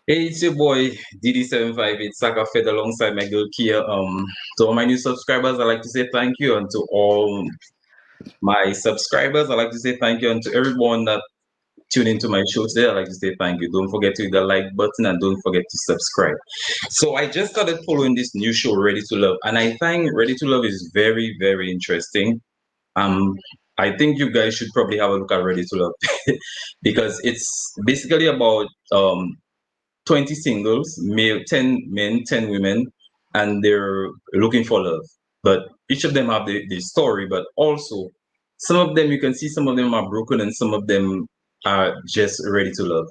Hey, it's your boy DD758 Saka Fed alongside my girl Kia. To all my new subscribers, I'd like to say thank you, and to all my subscribers, I'd like to say thank you, and to everyone that tuned into my show today, I'd like to say thank you. Don't forget to hit the like button and don't forget to subscribe. So I just started following this new show, Ready to Love, and I think Ready to Love is very, very interesting. Um, I think you guys should probably have a look at Ready to Love because it's basically about 20 singles, male, 10 men, 10 women, and they're looking for love. But each of them have the story, but also some of them, you can see some of them are broken and some of them are just ready to love.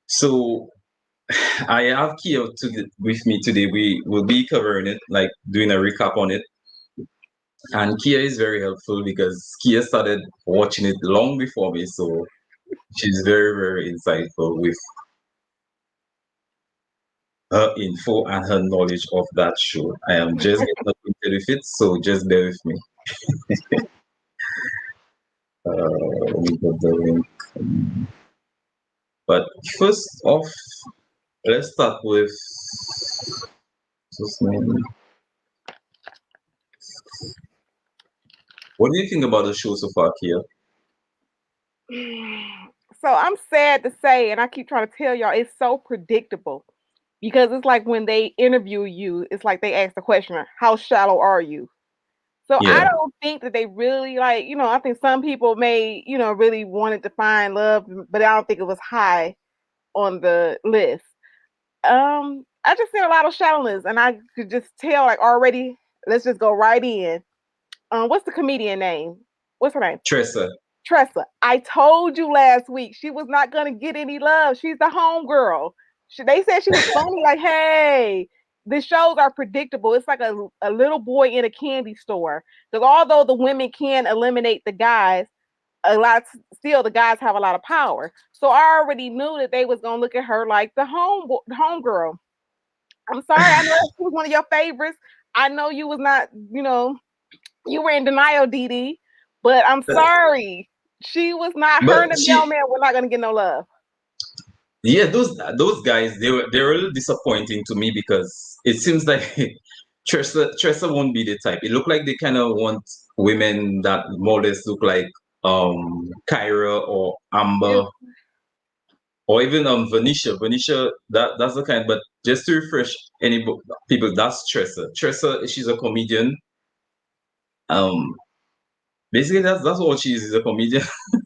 So I have Kia with me today. We will be covering it, like doing a recap on it. And Kia is very helpful because Kia started watching it long before me. So she's very, very insightful with her info and her knowledge of that show. I am just getting acquainted with it, so just bear with me. Let me put the link. But first off, let's start with what's his name? What do you think about the show so far, Kia? So I'm sad to say, and I keep trying to tell y'all, it's so predictable because it's like when they interview you, it's like they ask the question, "How shallow are you?" So I Yeah, don't think that they really like, I think some people may, really wanted to find love, but I don't think it was high on the list. I just seen a lot of shallowness, and I could just tell like already. Let's just go right in. What's the comedian name? What's her name? Tressa. Tressa. I told you last week she was not gonna get any love. She's the homegirl. They said she was funny. Like, hey, the shows are predictable. It's like a little boy in a candy store. Because although the women can eliminate the guys, a lot still the guys have a lot of power. So I already knew that they was gonna look at her like the homegirl. I'm sorry. I know she was one of your favorites. I know you was not. You were in denial, Dee. But I'm sorry. She was not. Her and But the mailman were not gonna get no love. yeah, those guys, they were a little disappointing to me because it seems like Tressa won't be the type. It looked like they kind of want women that more or less look like Kyra or It's, Amber or even Vernicia. Vernicia, that's the kind. But just to refresh people, that's Tressa. Tressa, she's a comedian. Um, basically, that's all she is a comedian.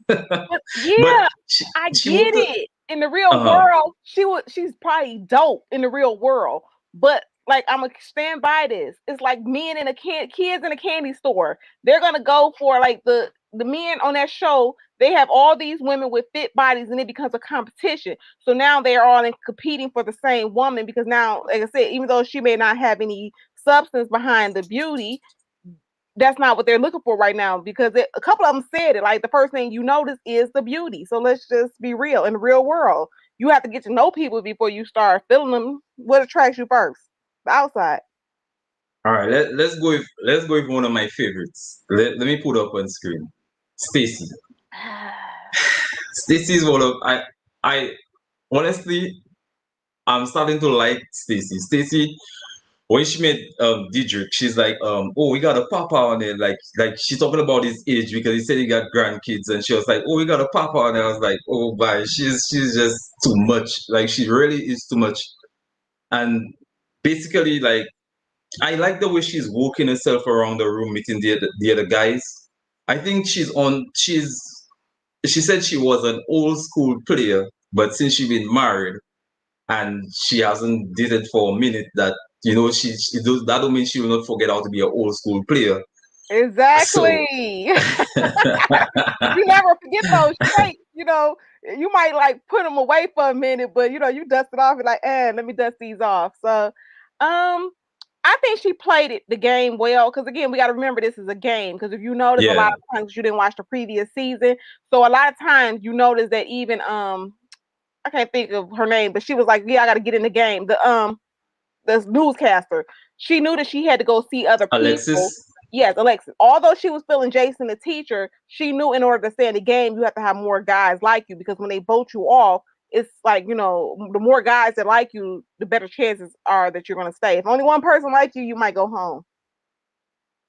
but But yeah, she I she get won't. it. In the real Uh huh. world, she's probably dope in the real world. But like I'm gonna stand by this. It's like men in a kids in a candy store. They're gonna go for like the men on that show. They have all these women with fit bodies, and it becomes a competition. So now they're all competing for the same woman because now, like I said, even though she may not have any substance behind the beauty, that's not what they're looking for right now because a couple of them said it. Like the first thing you notice is the beauty. So let's just be real. In the real world, you have to get to know people before you start feeling them. What attracts you first? The outside. All right, let's go with one of my favorites. Let me put up on screen. Stacy. Stacy is one of I honestly I'm starting to like Stacy. Stacy, when she met Dedrick, she's like, oh, we got a papa on it. Like she's talking about his age because he said he got grandkids, and she was like, oh, we got a papa on it. I was like, oh, bye. She's just too much. Like she really is too much. And basically, like I like the way she's walking herself around the room, meeting the other guys. I think she said she was an old school player, but since she's been married and she hasn't dated for a minute, that she does that don't mean she will not forget how to be an old school player. So Exactly. You never forget those traits. You might like put them away for a minute, but you dust it off and like, let me dust these off. So, I think she played the game well because again, we got to remember this is a game. Because if you notice, a lot yeah, of times you didn't watch the previous season, so a lot of times you notice that even I can't think of her name, but she was like, "Yeah, I got to get in the game." The newscaster, she knew that she had to go see other people. Alexis. Yes, Alexis. Although she was feeling Jason the teacher, she knew in order to stay in the game, you have to have more guys like you because when they vote you off, it's like, the more guys that like you, the better chances are that you're going to stay. If only one person like you, you might go home.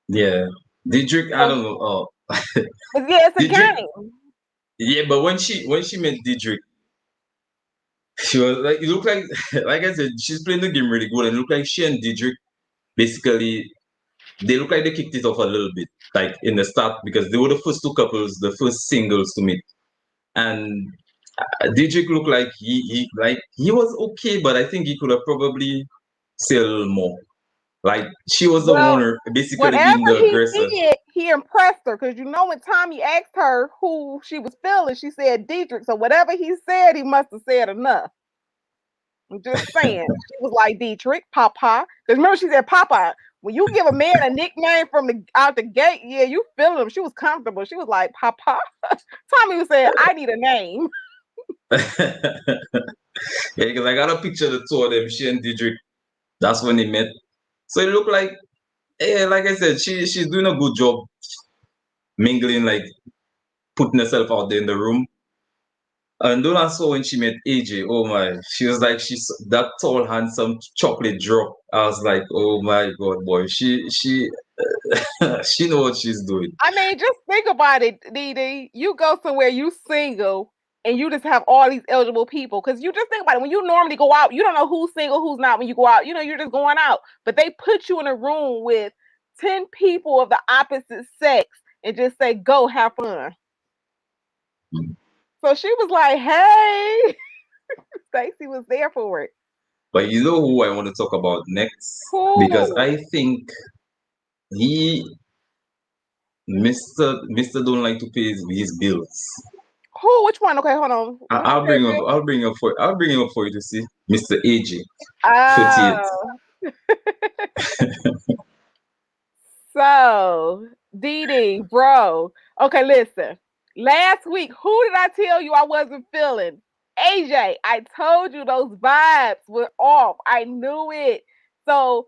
Yeah. Dedrick, I don't know. But yeah, it's a Dedrick, game. yeah, but when she met Dedrick, she was like, it looked like like I said, she's playing the game really good, and it looked like she and Dedrick basically they look like they kicked it off a little bit, like in the start, because they were the first two couples, the first singles to meet. And Dedrick looked like he was okay, but I think he could have probably said a little more. Like she was the one Well, basically whatever being the he aggressor. did, he impressed her. Because when Tommy asked her who she was feeling, she said Dedrick. So whatever he said, he must have said enough. I'm just saying. She was like Dedrick, Papa. Because remember, she said Papa. When you give a man a nickname from out the gate, yeah, you feel him. She was comfortable. She was like Papa. Tommy was saying, I need a name. Yeah, because I got a picture of the two of them, she and Dedrick. That's when they met. So it looked like, yeah, like I said, she's doing a good job mingling, like putting herself out there in the room. And then I saw when she met AJ, oh my, she was like she's that tall, handsome chocolate drop. I was like, oh my god, boy, she she know what she's doing. I mean, just think about it, Dee. You go somewhere, you single, and you just have all these eligible people. Because you just think about it, when you normally go out, you don't know who's single, who's not when you go out. You're just going out. But they put you in a room with 10 people of the opposite sex and just say, go have fun. So she was like, hey, Stacy was there for it. But you know who I want to talk about next? Because Cool. I think he Mr. don't like to pay his bills. Who? Which one? Okay, hold on. I'll bring him up. I'll bring him up for you to see. Mr. AJ, 38. Oh. So, Dee, bro. Okay, listen. Last week, who did I tell you I wasn't feeling? AJ. I told you those vibes were off. I knew it. So,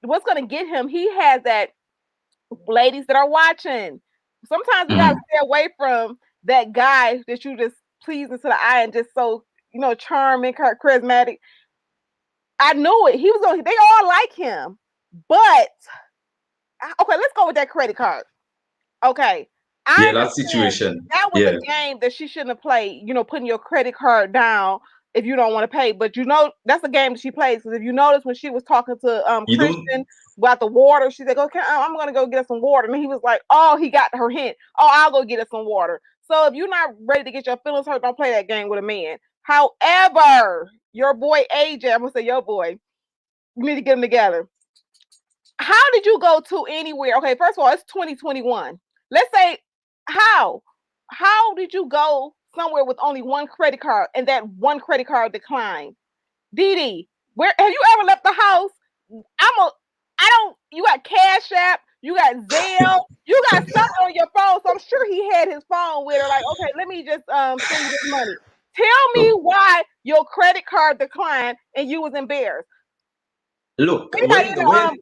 what's going to get him? He has that, ladies that are watching. Sometimes we got to stay away from that guy that you just pleasing to the eye and just so, charming, charismatic. I knew it. They all like him. But okay, let's go with that credit card. Okay. I Yeah, that understand situation. that was Yeah. a game that she shouldn't have played, putting your credit card down if you don't want to pay. But that's a game that she plays. Because if you notice when she was talking to You don't Christian about the water, she's like, okay, I'm gonna go get us some water. And he was like, oh, he got her hint. Oh, I'll go get us some water. So if you're not ready to get your feelings hurt, don't play that game with a man. However, your boy AJ, I'm gonna say your boy, you need to get them together. How did you go to anywhere? Okay, first of all, it's 2021. Let's say how did you go somewhere with only one credit card and that one credit card declined? Dee, where have you ever left the house? You got Cash App, you got Zelle, you got something on your phone. So I'm sure he had his phone with her, like, okay, let me just send you this money. Tell me why your credit card declined and you was embarrassed. look Anybody when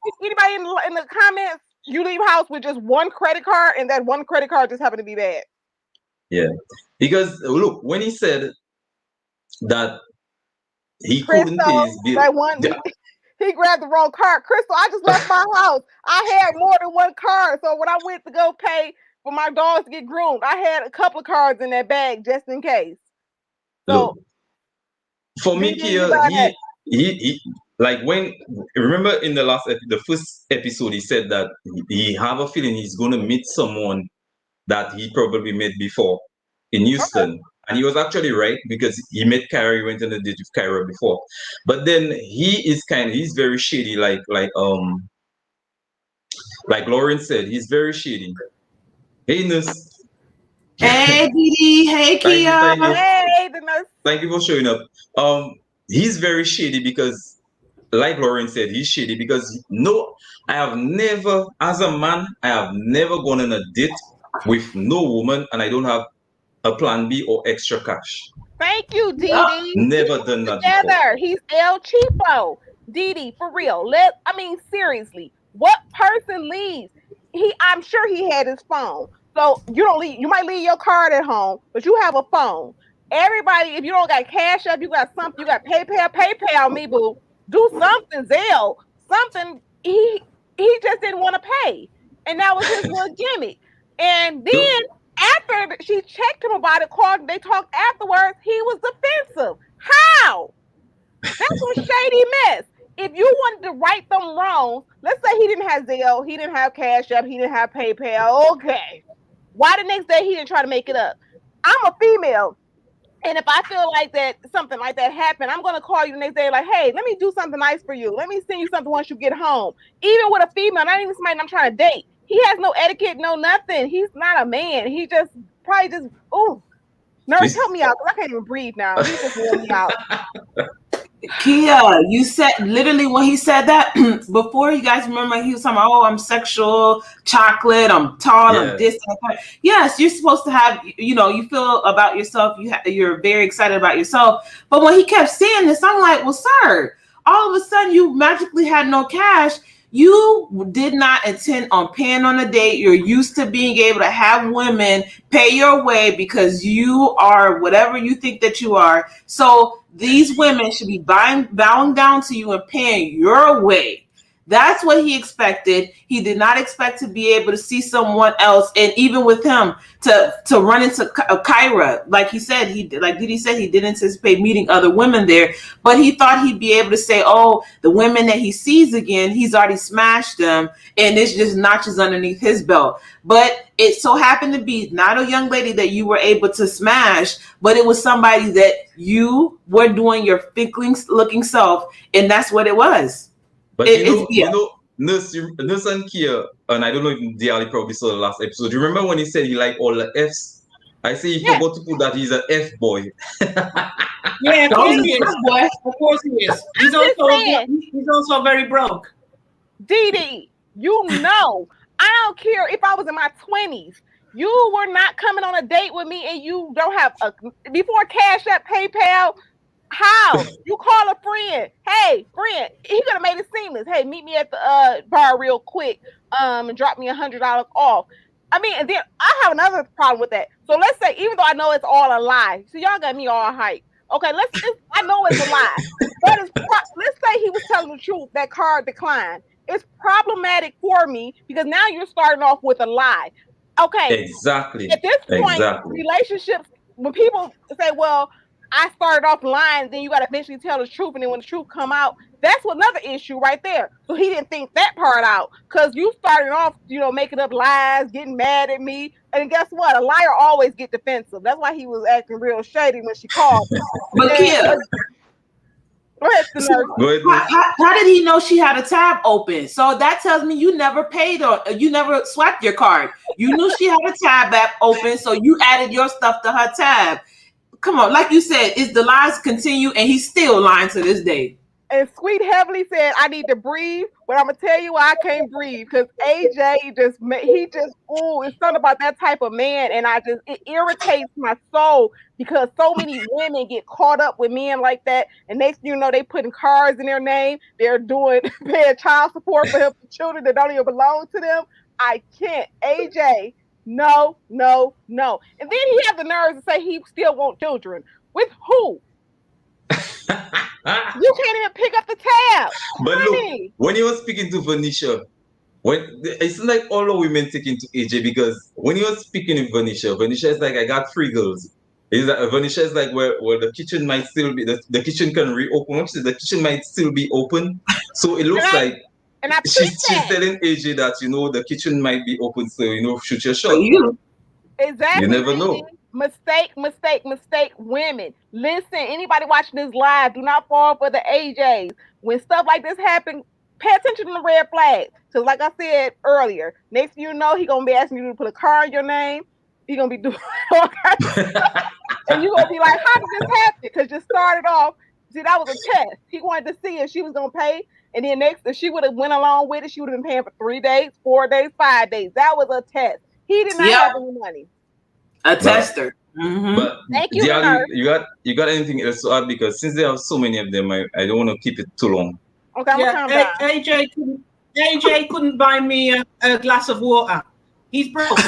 in the comments, you leave house with just one credit card and that one credit card just happened to be bad. yeah, because look, when he said that he couldn't pay Crystal, his bill. that one he grabbed the wrong card. Crystal, I just left my house. I had more than one card. So when I went to go pay for my dogs to get groomed, I had a couple of cards in that bag just in case. So Look, for me, Kia, he like when remember in the first episode, he said that he have a feeling he's gonna meet someone that he probably met before in Houston. okay. And he was actually right because he met Kyra, he went on a date with Kyra before. But then he's very shady, like Lauren said, he's very shady. Hey Nus. Hey Dee, hey Thank you, Kia. thank you. Hey, the nurse. Thank you for showing up. He's very shady because like Lauren said, he's shady because no, I have never, as a man, I have never gone on a date with no woman and I don't have a plan B or extra cash. Thank you, Dee. Never done that before. Together. He's El Cheapo. Dee, for real. Seriously, what person leaves? I'm sure he had his phone. So you don't leave. You might leave your card at home, but you have a phone. Everybody, if you don't got Cash App, you got something, you got PayPal me, boo. Do something, Zelle, something. He just didn't want to pay. And that was his little gimmick. And then after she checked him about it, called, they talked afterwards, he was defensive. How? That's a shady mess. If you wanted to right them wrongs, let's say he didn't have Zelle, he didn't have Cash App, he didn't have PayPal. Okay. Why the next day he didn't try to make it up? I'm a female. And if I feel like that something like that happened, I'm gonna call you the next day, like, hey, let me do something nice for you. Let me send you something once you get home. Even with a female, not even somebody I'm trying to date. He has no etiquette, no nothing. He's not a man. He just probably just nurse, help me out, because I can't even breathe now. He just wore me out. Kia, you said literally when he said that before, you guys remember he was talking about, oh, I'm sexual, chocolate, I'm tall, I'm this. Yes, you're supposed to have, you feel about yourself, you're very excited about yourself. But when he kept saying this, I'm like, well, sir, all of a sudden you magically had no cash. You did not intend on paying on a date. You're used to being able to have women pay your way because you are whatever you think that you are. So these women should be bowing down to you and paying your way. That's what he expected. He did not expect to be able to see someone else, and even with him to run into Kyra, like he said, like Didi said, he didn't anticipate meeting other women there, but he thought he'd be able to say, oh, the women that he sees again, he's already smashed them, and it's just notches underneath his belt. But it so happened to be not a young lady that you were able to smash, but it was somebody that you were doing your fickling looking self, and that's what it was. But Nurse and Kia, and I don't know if Diali probably saw the last episode. Do you remember when he said he liked all the Fs? I say he forgot to put that he's an F boy. Yeah, of course he is. Boy. Of course he is. He's also very broke. Didi, I don't care if I was in my 20s. You were not coming on a date with me and you don't have before Cash App, PayPal. How? You call a friend. Hey, friend, he could have made it seamless. Hey, meet me at the bar real quick. And drop me $100 off. I mean, and then I have another problem with that. So let's say, even though I know it's all a lie, so y'all got me all hyped. Okay, I know it's a lie, but let's say he was telling the truth. That card declined. It's problematic for me because now you're starting off with a lie. Okay, exactly. At this point, relationships, when people say, "Well, I started off lying," then you got to eventually tell the truth, and then when the truth come out, that's another issue right there. So he didn't think that part out because you started off, making up lies, getting mad at me, and guess what? A liar always get defensive. That's why he was acting real shady when she called. But Kia, go ahead, how did he know she had a tab open? So that tells me you never paid or you never swiped your card. You knew she had a tab app open, so you added your stuff to her tab. Come on, like you said, the lies continue, and he's still lying to this day. And Sweet Heavily said, "I need to breathe," but I'm gonna tell you why I can't breathe because AJ it's something about that type of man, and it irritates my soul because so many women get caught up with men like that, and they putting cars in their name, they're paying child support for children that don't even belong to them. I can't, AJ. No. And then he had the nerve to say he still wants children. With who? You can't even pick up the tab. But look, when he was speaking to Vernicia, it's like all the women taking to AJ because when he was speaking with Vernicia is like, I got 3 girls. Vernicia is like, where the kitchen might still be, the kitchen can reopen. The kitchen might still be open. So it looks like she's telling AJ that, the kitchen might be open. So, shoot your shot. Exactly. You never know. Mistake, women. Listen, anybody watching this live, do not fall for the AJs. When stuff like this happens, pay attention to the red flags. Because like I said earlier, next thing you know, he's going to be asking you to put a car in your name. He's going to be doing all kinds of stuff. And you're going to be like, how did this happen? Because you started off, see, that was a test. He wanted to see if she was going to pay. And then if she would have went along with it, she would have been paying for 3 days, 4 days, 5 days. That was a test. He did not have any money. A tester. But thank you. You got anything else to add? Because since there are so many of them, I don't want to keep it too long. Okay, AJ couldn't buy me a glass of water. He's broke.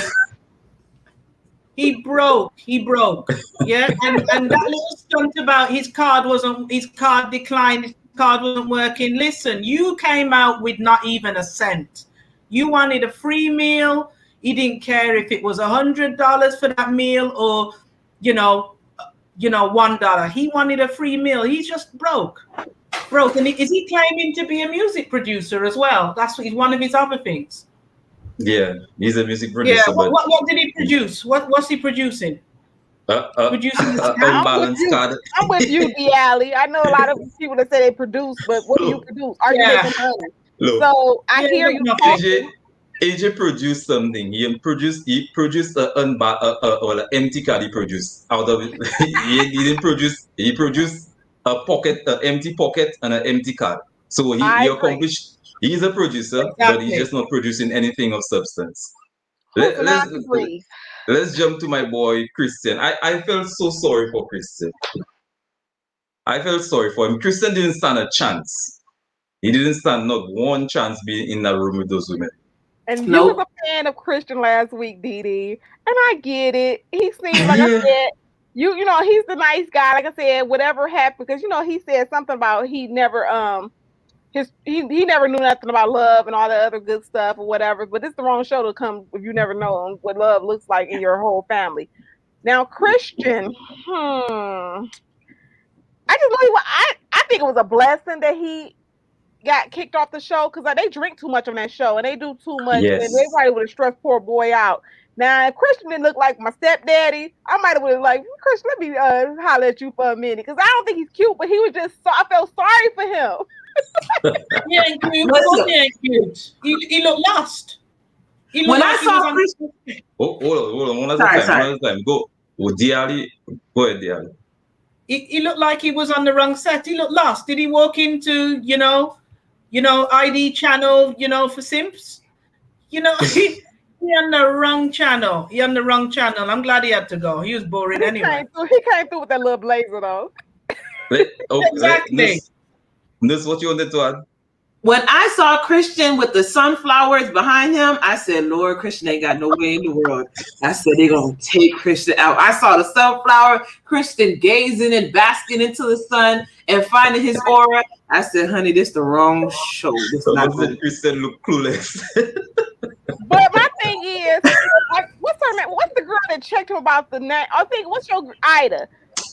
He broke. Yeah, and that little stunt about his card declined, his card wasn't working. Listen, you came out with not even a cent. You wanted a free meal. He didn't care if it was $100 for that meal or, $1. He wanted a free meal. He's just broke. And is he claiming to be a music producer as well? That's one of his other things. Yeah, he's a music producer. Yeah, what did he produce? What's he producing? Producing unbalanced card. I'm with you, D-Alley. I know a lot of people that say they produce, but what do you produce? Are you making money? Look, so I hear you. AJ produced something. He produced an empty card. He produced out of it. he didn't produce. He produced a pocket, an empty pocket, and an empty card. So he accomplished. He's a producer, but he's just not producing anything of substance. Let's jump to my boy Christian. I felt so sorry for Christian. I felt sorry for him. Christian didn't stand a chance. He didn't stand not one chance being in that room with those women. And you was a fan of Christian last week, Dee, and I get it. He seemed like I said, you know, he's the nice guy. Like I said, whatever happened, because he said something about he never he never knew nothing about love and all the other good stuff or whatever. But it's the wrong show to come if you never know what love looks like in your whole family. Now, Christian, I think it was a blessing that he got kicked off the show because they drink too much on that show and they do too much and they probably would have stressed poor boy out. Now, if Christian didn't look like my stepdaddy, I might have been like, Christian, let me holler at you for a minute because I don't think he's cute, but he was just I felt sorry for him. He ain't cute. He looked lost. When I saw Christian, hold on, one at a time. Go, Diali. Go ahead, Diali. He looked like he was on the wrong set. He looked lost. Did he walk into ID channel, for simps? He on the wrong channel. I'm glad he had to go. He was boring anyway. He came through with that little blazer though. Exactly. This what you wanted to add? When I saw Christian with the sunflowers behind him, I said, Lord, Christian ain't got no way in the world. I said, they're going to take Christian out. I saw the sunflower, Christian gazing and basking into the sun and finding his aura. I said, honey, this is the wrong show. This is not good. Christian look clueless. But my thing is, what's her name? What's the girl that checked him about the name? I think, what's your Ida?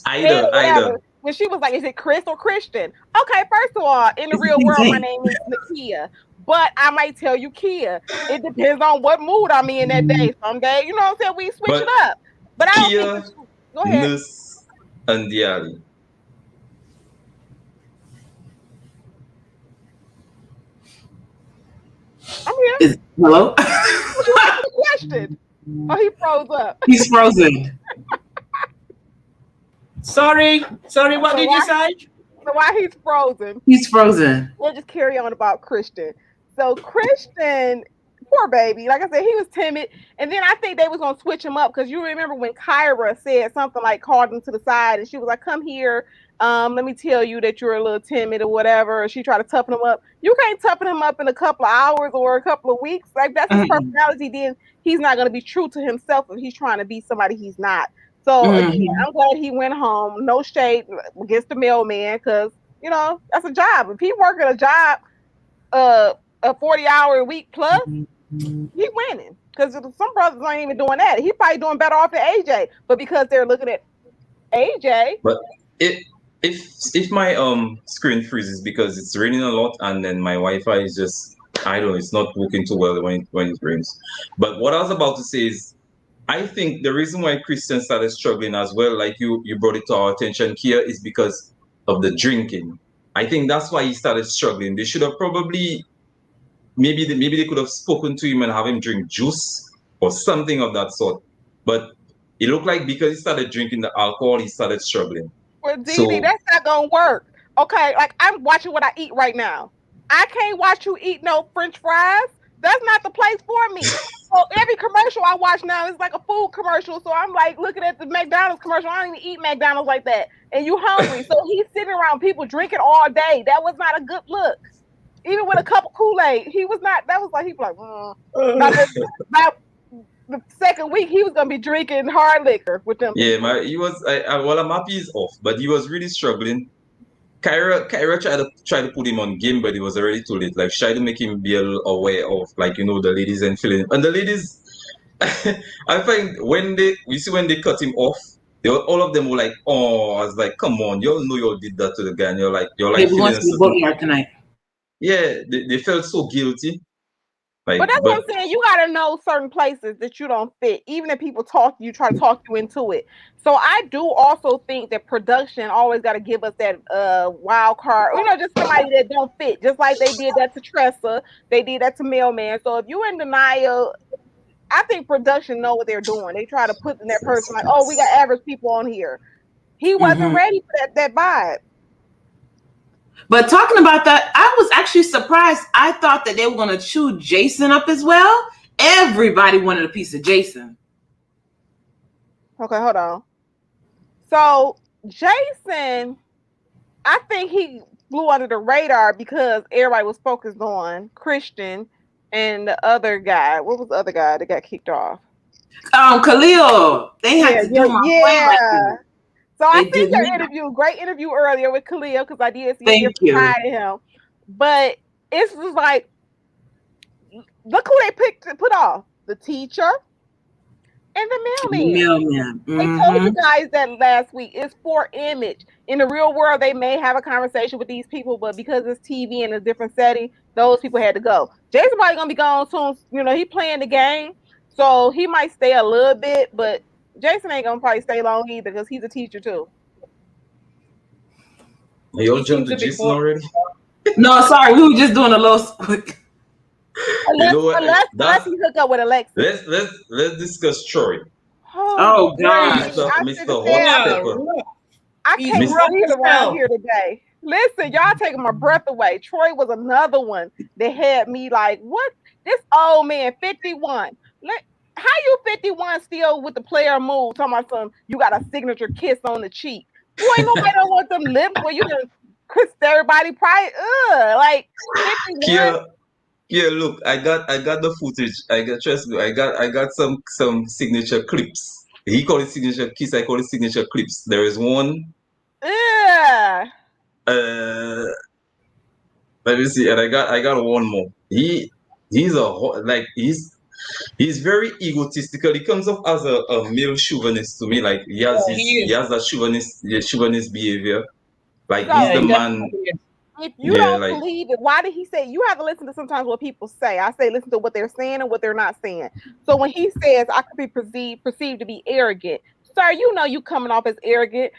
Ida. When she was like, is it Chris or Christian? Okay, first of all, in the real world, my name is Nakia. But I might tell you Kia. It depends on what mood I'm in that day. Some day, you know what I'm saying? We switch it up. But I don't think go ahead. Nus and Diali. I'm here. Hello? What you asked the question? Oh, he froze up. He's frozen. Sorry, what did you say? So why he's frozen? He's frozen. We'll just carry on about Christian. So Christian, poor baby, like I said, he was timid. And then I think they was going to switch him up because you remember when Kyra said something like called him to the side and she was like, come here. Let me tell you that you're a little timid or whatever. Or she tried to toughen him up. You can't toughen him up in a couple of hours or a couple of weeks. Like that's his personality. Then he's not going to be true to himself if he's trying to be somebody he's not. So again, I'm glad he went home. No shade against the mailman because, that's a job. If he working a job, a 40-hour-a-week plus, he winning. Because some brothers ain't even doing that. He probably doing better off than AJ. But because they're looking at AJ. But if my screen freezes because it's raining a lot and then my Wi-Fi is just, I don't know, it's not working too well when it rains. But what I was about to say is, I think the reason why Christian started struggling as well, like you brought it to our attention here, is because of the drinking. I think that's why he started struggling. They should have probably, maybe they could have spoken to him and have him drink juice or something of that sort. But it looked like because he started drinking the alcohol, he started struggling. Well, Dee, that's not gonna work. Okay, like I'm watching what I eat right now. I can't watch you eat no French fries. That's not the place for me. So every commercial I watch now is like a food commercial. So I'm like looking at the McDonald's commercial. I don't even eat McDonald's like that. And you hungry. So he's sitting around people drinking all day. That was not a good look. Even with a cup of Kool-Aid, he was not. That was like, he was like, the second week he was gonna be drinking hard liquor with them. Yeah, people. he was. Well, I'm happy he's off, but he was really struggling. Kyra tried to put him on game, but it was already too late. Like she tried to make him be a little aware of, like, the ladies and feeling. And the ladies, I find when they cut him off, all of them were like, "Oh," I was like, "Come on, you all know you all did that to the guy, and you're like Hey, we feeling want a to be certain." boatyard tonight. Yeah, they felt so guilty. Like, But that's what I'm saying. You gotta know certain places that you don't fit. Even if people try to talk you into it. So I do also think that production always got to give us that wild card. Just somebody that don't fit. Just like they did that to Tressa, they did that to Mailman. So if you're in denial, I think production know what they're doing. They try to put in that person like, oh, we got average people on here. He wasn't ready for that vibe. But talking about that, I was actually surprised. I thought that they were going to chew Jason up as well. Everybody wanted a piece of Jason. Okay, hold on. So Jason, I think he flew under the radar because everybody was focused on Christian and the other guy. What was the other guy that got kicked off? Khalil. They had to do my yeah. So I think your interview, great interview earlier with Khalil, because I did see Thank you. Side of him. But it's just like, look who they put off: the teacher and the mailman. They told you guys that last week. It's for image. In the real world, they may have a conversation with these people, but because it's TV in a different setting, those people had to go. Jason probably gonna be gone soon. He playing the game, so he might stay a little bit, but Jason ain't gonna probably stay long either because he's a teacher too. You all jumped to Jason already? No, sorry, we were just doing a little. Unless he hook up with Alexis. Let's discuss Troy. Oh God, Mr. Hot Pepper. I can't breathe around here today. Listen, y'all taking my breath away. Troy was another one that had me like, what? This old man, 51. How you 51 still with the player move? Talking about you got a signature kiss on the cheek. You ain't nobody don't want them lips where you just kissed everybody probably. Like 51. Yeah, look, I got the footage. Trust me, I got some signature clips. He called it signature kiss, I call it signature clips. There is one. Yeah. Let me see, and I got one more. He's very egotistical. He comes off as a male chauvinist to me. Like he has that chauvinist behavior. Like he's the man. If you don't believe it, why did he say? You have to listen to sometimes what people say. I say listen to what they're saying and what they're not saying. So when he says I could be perceived to be arrogant, sir, you coming off as arrogant.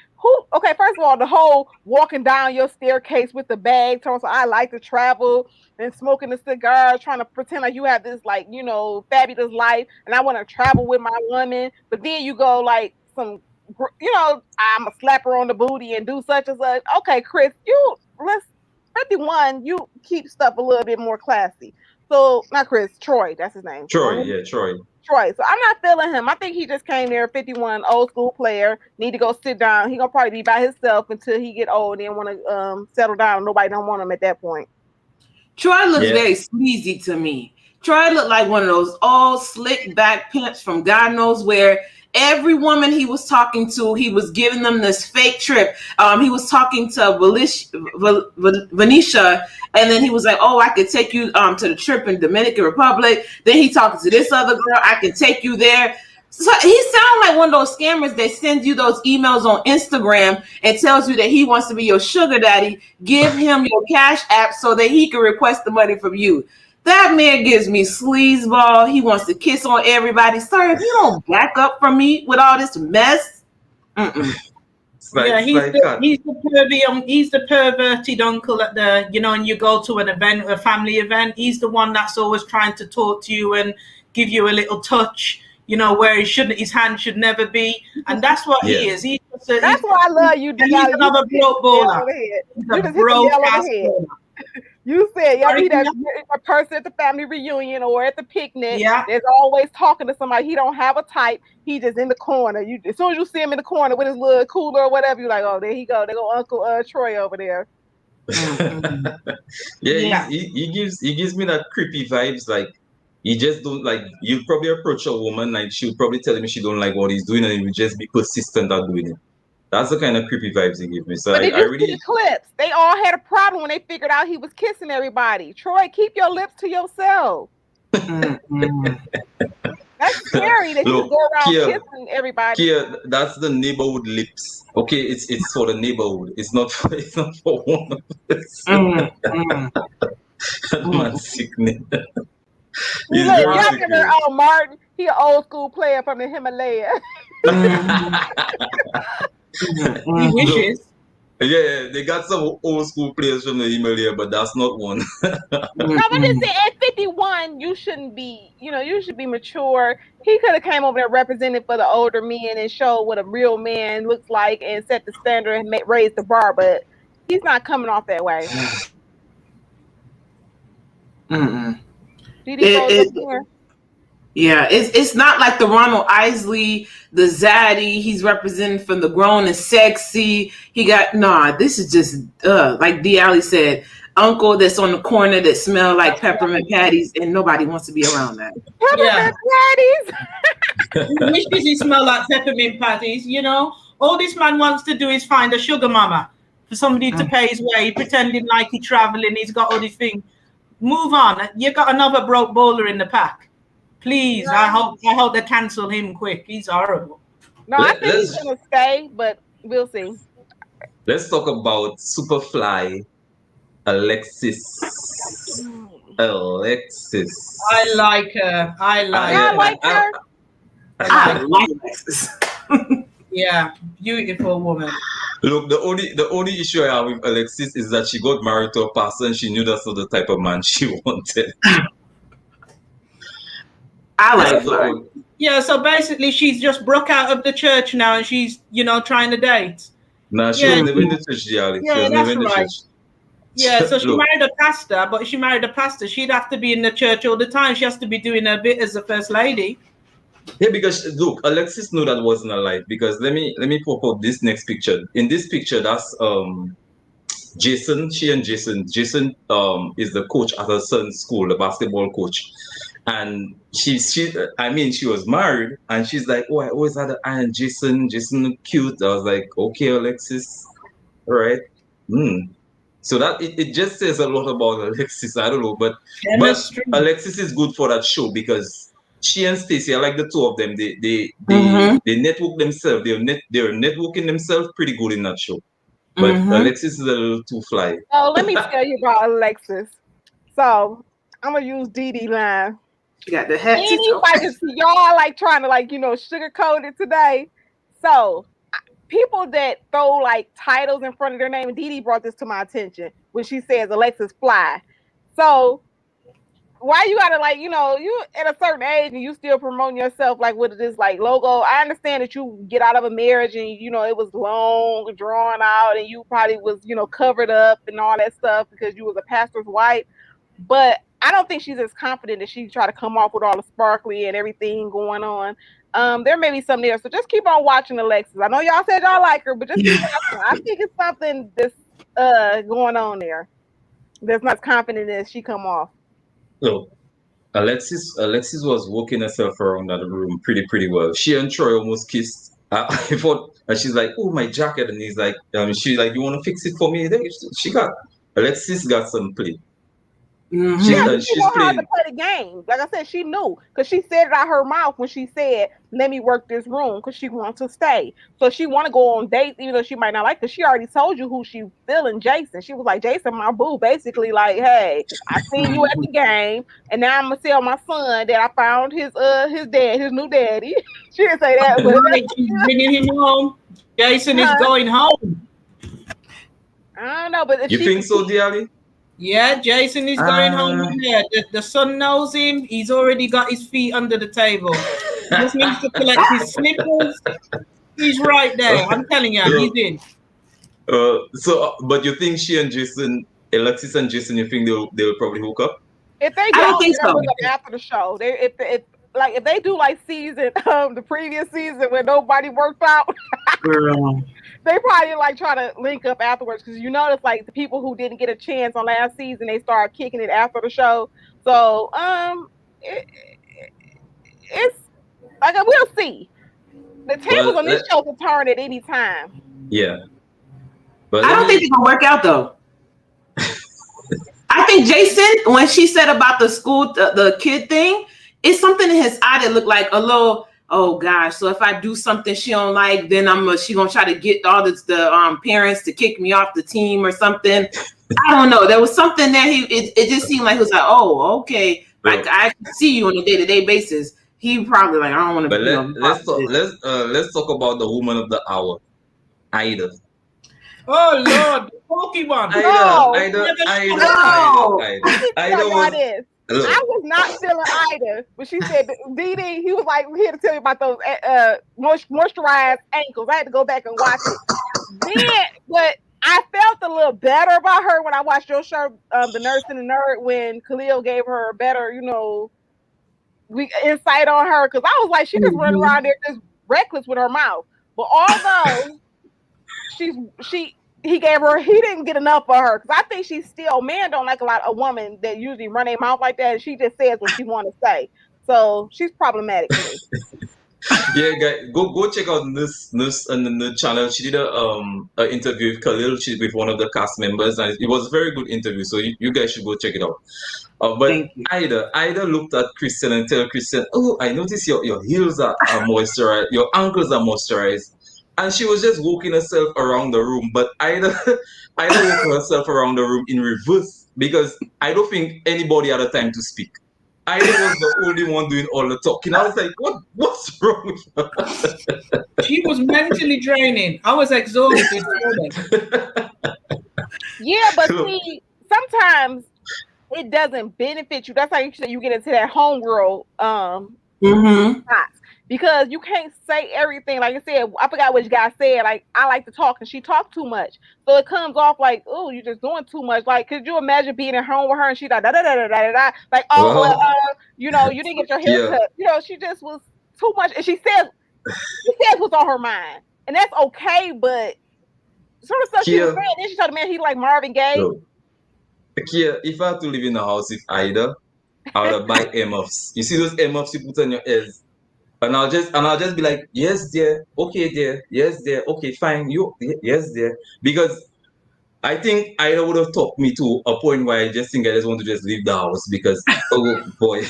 Okay, first of all, the whole walking down your staircase with the bag, telling us I like to travel and smoking a cigar, trying to pretend like you have this fabulous life and I want to travel with my woman, but then you go like I'm a slap her on the booty and do such and such. Okay, Chris, let's 51, you keep stuff a little bit more classy. So not Chris, Troy, that's his name. Troy. Troy. So I'm not feeling him. I think he just came there, 51, old school player, need to go sit down. He gonna probably be by himself until he get old and want to settle down. Nobody don't want him at that point. Troy looks very sleazy to me. Troy looked like one of those old slick back pimps from God knows where. Every woman he was talking to, he was giving them this fake trip. He was talking to Vernicia, and then he was like, "Oh, I could take you to the trip in Dominican Republic." Then he talking to this other girl, "I can take you there." So he sounds like one of those scammers that sends you those emails on Instagram and tells you that he wants to be your sugar daddy. Give him your cash app so that he can request the money from you. That man gives me sleazeball. He wants to kiss on everybody. Sir, if you don't back up from me with all this mess. He's the perverted uncle at and you go to an event, a family event. He's the one that's always trying to talk to you and give you a little touch, where his hand should never be. And that's what he is. That's why I love you, He's another broke bowler. He's a broke ass bowler. You said, be that person at the family reunion or at the picnic. Yeah. That's always talking to somebody. He don't have a type. He just in the corner. As soon as you see him in the corner with his little cooler or whatever, you're like, oh, there he go. There go Uncle Troy over there. He gives me that creepy vibes. Like He just don't like. You probably approach a woman like she'll probably tell him she don't like what he's doing, and he will just be persistent at doing it. That's the kind of creepy vibes he give me. So But did I you see really the clips? They all had a problem when they figured out he was kissing everybody. Troy, keep your lips to yourself. That's scary that you look, go around Kia, kissing everybody. Kia, that's the neighborhood lips. Okay, it's for the neighborhood. It's not for one of us. That man's sickening. He's Look, very y'all sickening. remember Martin? He an old school player from the Himalaya. He wishes. Yeah, they got some old school players from the Himalaya, but that's not one. No, but just say at 51, you shouldn't be, you should be mature. He could have came over there represented for the older men and showed what a real man looks like and set the standard and raised the bar, but he's not coming off that way. Yeah, it's not like the Ronald Isley, the Zaddy. He's representing from the grown and sexy. He got this is just like D. Alley said, uncle that's on the corner that smell like peppermint patties, and nobody wants to be around that. Peppermint patties. Wishes he smell like peppermint patties. All this man wants to do is find a sugar mama for somebody to pay his way, pretending like he's traveling. He's got all these things. Move on. You got another broke bowler in the pack. Please, I hope they cancel him quick. He's horrible. No, I think he's gonna stay, but we'll see. Let's talk about Superfly, Alexis. Alexis. I like her. I like her. I like Alexis. Yeah, beautiful woman. Look, the only issue I have with Alexis is that she got married to a pastor and she knew that's not the type of man she wanted. I like her. Yeah, so basically she's just broke out of the church now and she's, trying to date. No, she was never in the church, Diali. Yeah, that's right. Yeah, so she married a pastor, but if she married a pastor, she'd have to be in the church all the time. She has to be doing her bit as the first lady. Yeah, because look, Alexis knew that wasn't a lie. Because let me pop up this next picture. In this picture, that's Jason. She and Jason. Jason is the coach at her son's school, the basketball coach. And she was married, and she's like, oh, I always had an eye on Jason. Jason cute. I was like, okay, Alexis, all right. So that it just says a lot about Alexis. I don't know, but Alexis is good for that show because she and Stacy, I like the two of them. They network themselves. They're networking themselves pretty good in that show. But Alexis is a little too fly. Oh, let me tell you about Alexis. So I'm gonna use Dee line. You got the hat. Y'all like trying to sugarcoat it today. So people that throw titles in front of their name, Dee brought this to my attention when she says Alexis Fly. So why you gotta you at a certain age and you still promoting yourself with this logo? I understand that you get out of a marriage and it was long, drawn out, and you probably was covered up and all that stuff because you was a pastor's wife. But I don't think she's as confident as she try to come off with all the sparkly and everything going on. There may be something there, so just keep on watching Alexis. I know y'all said y'all like her, but just keep watching. I think it's something that's going on there. That's not as confident as she come off. So Alexis was walking herself around that room pretty well. She and Troy almost kissed. I thought, and she's like, "Oh, my jacket," and he's like, "She's like, you want to fix it for me?" Alexis got some play. She know how to play the game. Like I said, she knew because she said it out her mouth when she said, "Let me work this room," because she wants to stay. So she want to go on dates, even though she might not like. Because she already told you who she feeling, Jason. She was like, "Jason, my boo." Basically, like, "Hey, I seen you at the game, and now I'm gonna tell my son that I found his new daddy." She didn't say that, but she's bringing him home. Jason is going home. I don't know, but if you think so, Diali? Yeah, Jason is going home there. The son knows him. He's already got his feet under the table. He just needs to collect his slippers. He's right there. I'm telling you, he's in. But you think she and Jason, Alexis and Jason, you think they'll probably hook up? If they don't think so. After the show, if they do season the previous season where nobody worked out. They probably try to link up afterwards because notice the people who didn't get a chance on last season, they start kicking it after the show. So it's like we'll see. The tables on this show can turn at any time. Yeah. But I don't think it's gonna work out though. I think Jason, when she said about the school, the kid thing, it's something in his eye that looked like a little. Oh gosh! So if I do something she don't like, then she gonna try to get all the parents to kick me off the team or something. I don't know. There was something there. It just seemed like it was like, oh, okay. Like I can see you on a day-to-day basis. He probably like, I don't want to. But let's talk about the woman of the hour, Ida. Oh Lord, the pokey one. Ida was. Look. I was not feeling Ida when she said, Dee, he was like, here to tell you about those moisturized ankles. I had to go back and watch it. But I felt a little better about her when I watched your show, The Nurse and the Nerd, when Khalil gave her a better, insight on her. Because I was like, she just running around there just reckless with her mouth. But although he didn't get enough for her, because I think she's still, men don't like a woman that usually run their mouth like that, and she just says what she want to say. So she's problematic to me. Yeah, guys, go check out Nurse and the channel. She did a interview with Khalil. She's with one of the cast members, and it was a very good interview. So you guys should go check it out. But Ida looked at Christian and tell Christian, "Oh, I noticed your heels are moisturized, your ankles are moisturized." And she was just walking herself around the room. But Ida walked herself around the room in reverse, because I don't think anybody had the time to speak. Ida was the only one doing all the talking. I was like, what's wrong with her? She was mentally draining. I was exhausted. Yeah, but see, sometimes it doesn't benefit you. That's how you get into that homegirl spots. Because you can't say everything. Like I said, I forgot what you guys said. Like, I like to talk, and she talked too much. So it comes off like, oh, you're just doing too much. Like, could you imagine being at home with her and she like, da da da da da da, like, you didn't get your hair cut. She just was too much. And she says what's on her mind. And that's okay, but some of the stuff she was saying, then she told the man he like Marvin Gaye. Kia, if I had to live in a house with Ida, I would buy earmuffs. You see those earmuffs you put on your ears? And I'll just be like, yes, dear, okay, dear, yes, dear, okay, fine, yes, dear. Because I think Ida would have talked me to a point where I just want to just leave the house, because, oh boy,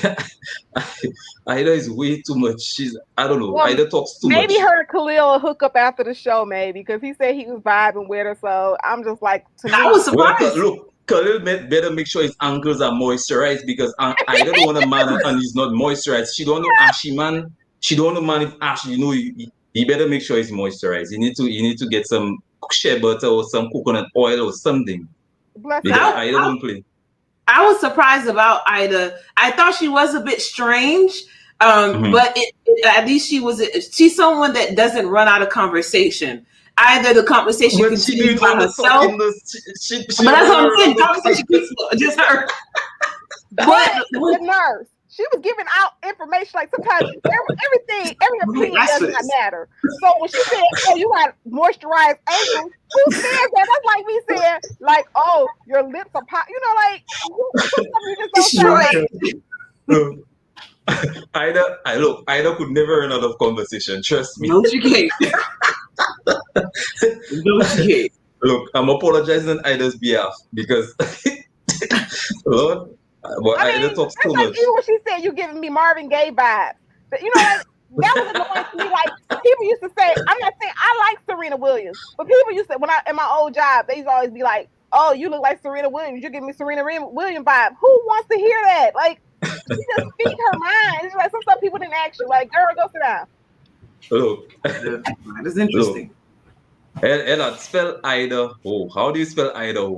Ida is way too much. I don't know, well, Ida talks too much. Maybe her and Khalil will hook up after the show, maybe, because he said he was vibing with her, so I'm just like, I was surprised. Well, look, Khalil better make sure his ankles are moisturized, because Ida don't want a man and he's not moisturized. She don't know ashy man. She don't want a man with ash. He better make sure he's moisturized. You need to get some shea butter or some coconut oil or something. Because Ida don't play. I was surprised about Ida. I thought she was a bit strange, but at least she's someone that doesn't run out of conversation. Either the conversation continues by herself, but that's what I'm saying. Conversation keeps just her. But the nurse. She was giving out information, like sometimes every opinion does not matter. So when she said, "Oh, you got moisturized ankles," who says that? That's like we said, like, "Oh, your lips are pop." You just don't Ida could never run out of conversation. Trust me. No, she can't. No, she can't. Look, I'm apologizing on Ida's behalf, because Lord. Well, Ida talks too much. Even when she said, "You giving me Marvin Gaye vibes," that was annoying to me. Like, people used to say, I'm not saying I like Serena Williams, but people used to, in my old job, they used to always be like, "Oh, you look like Serena Williams. You're giving me Serena Williams vibe." Who wants to hear that? Like, she just speak her mind. It's like some people didn't ask you. Like, girl, go sit down. Look, that is interesting. And I'd spell Ida. Oh, how do you spell Ida?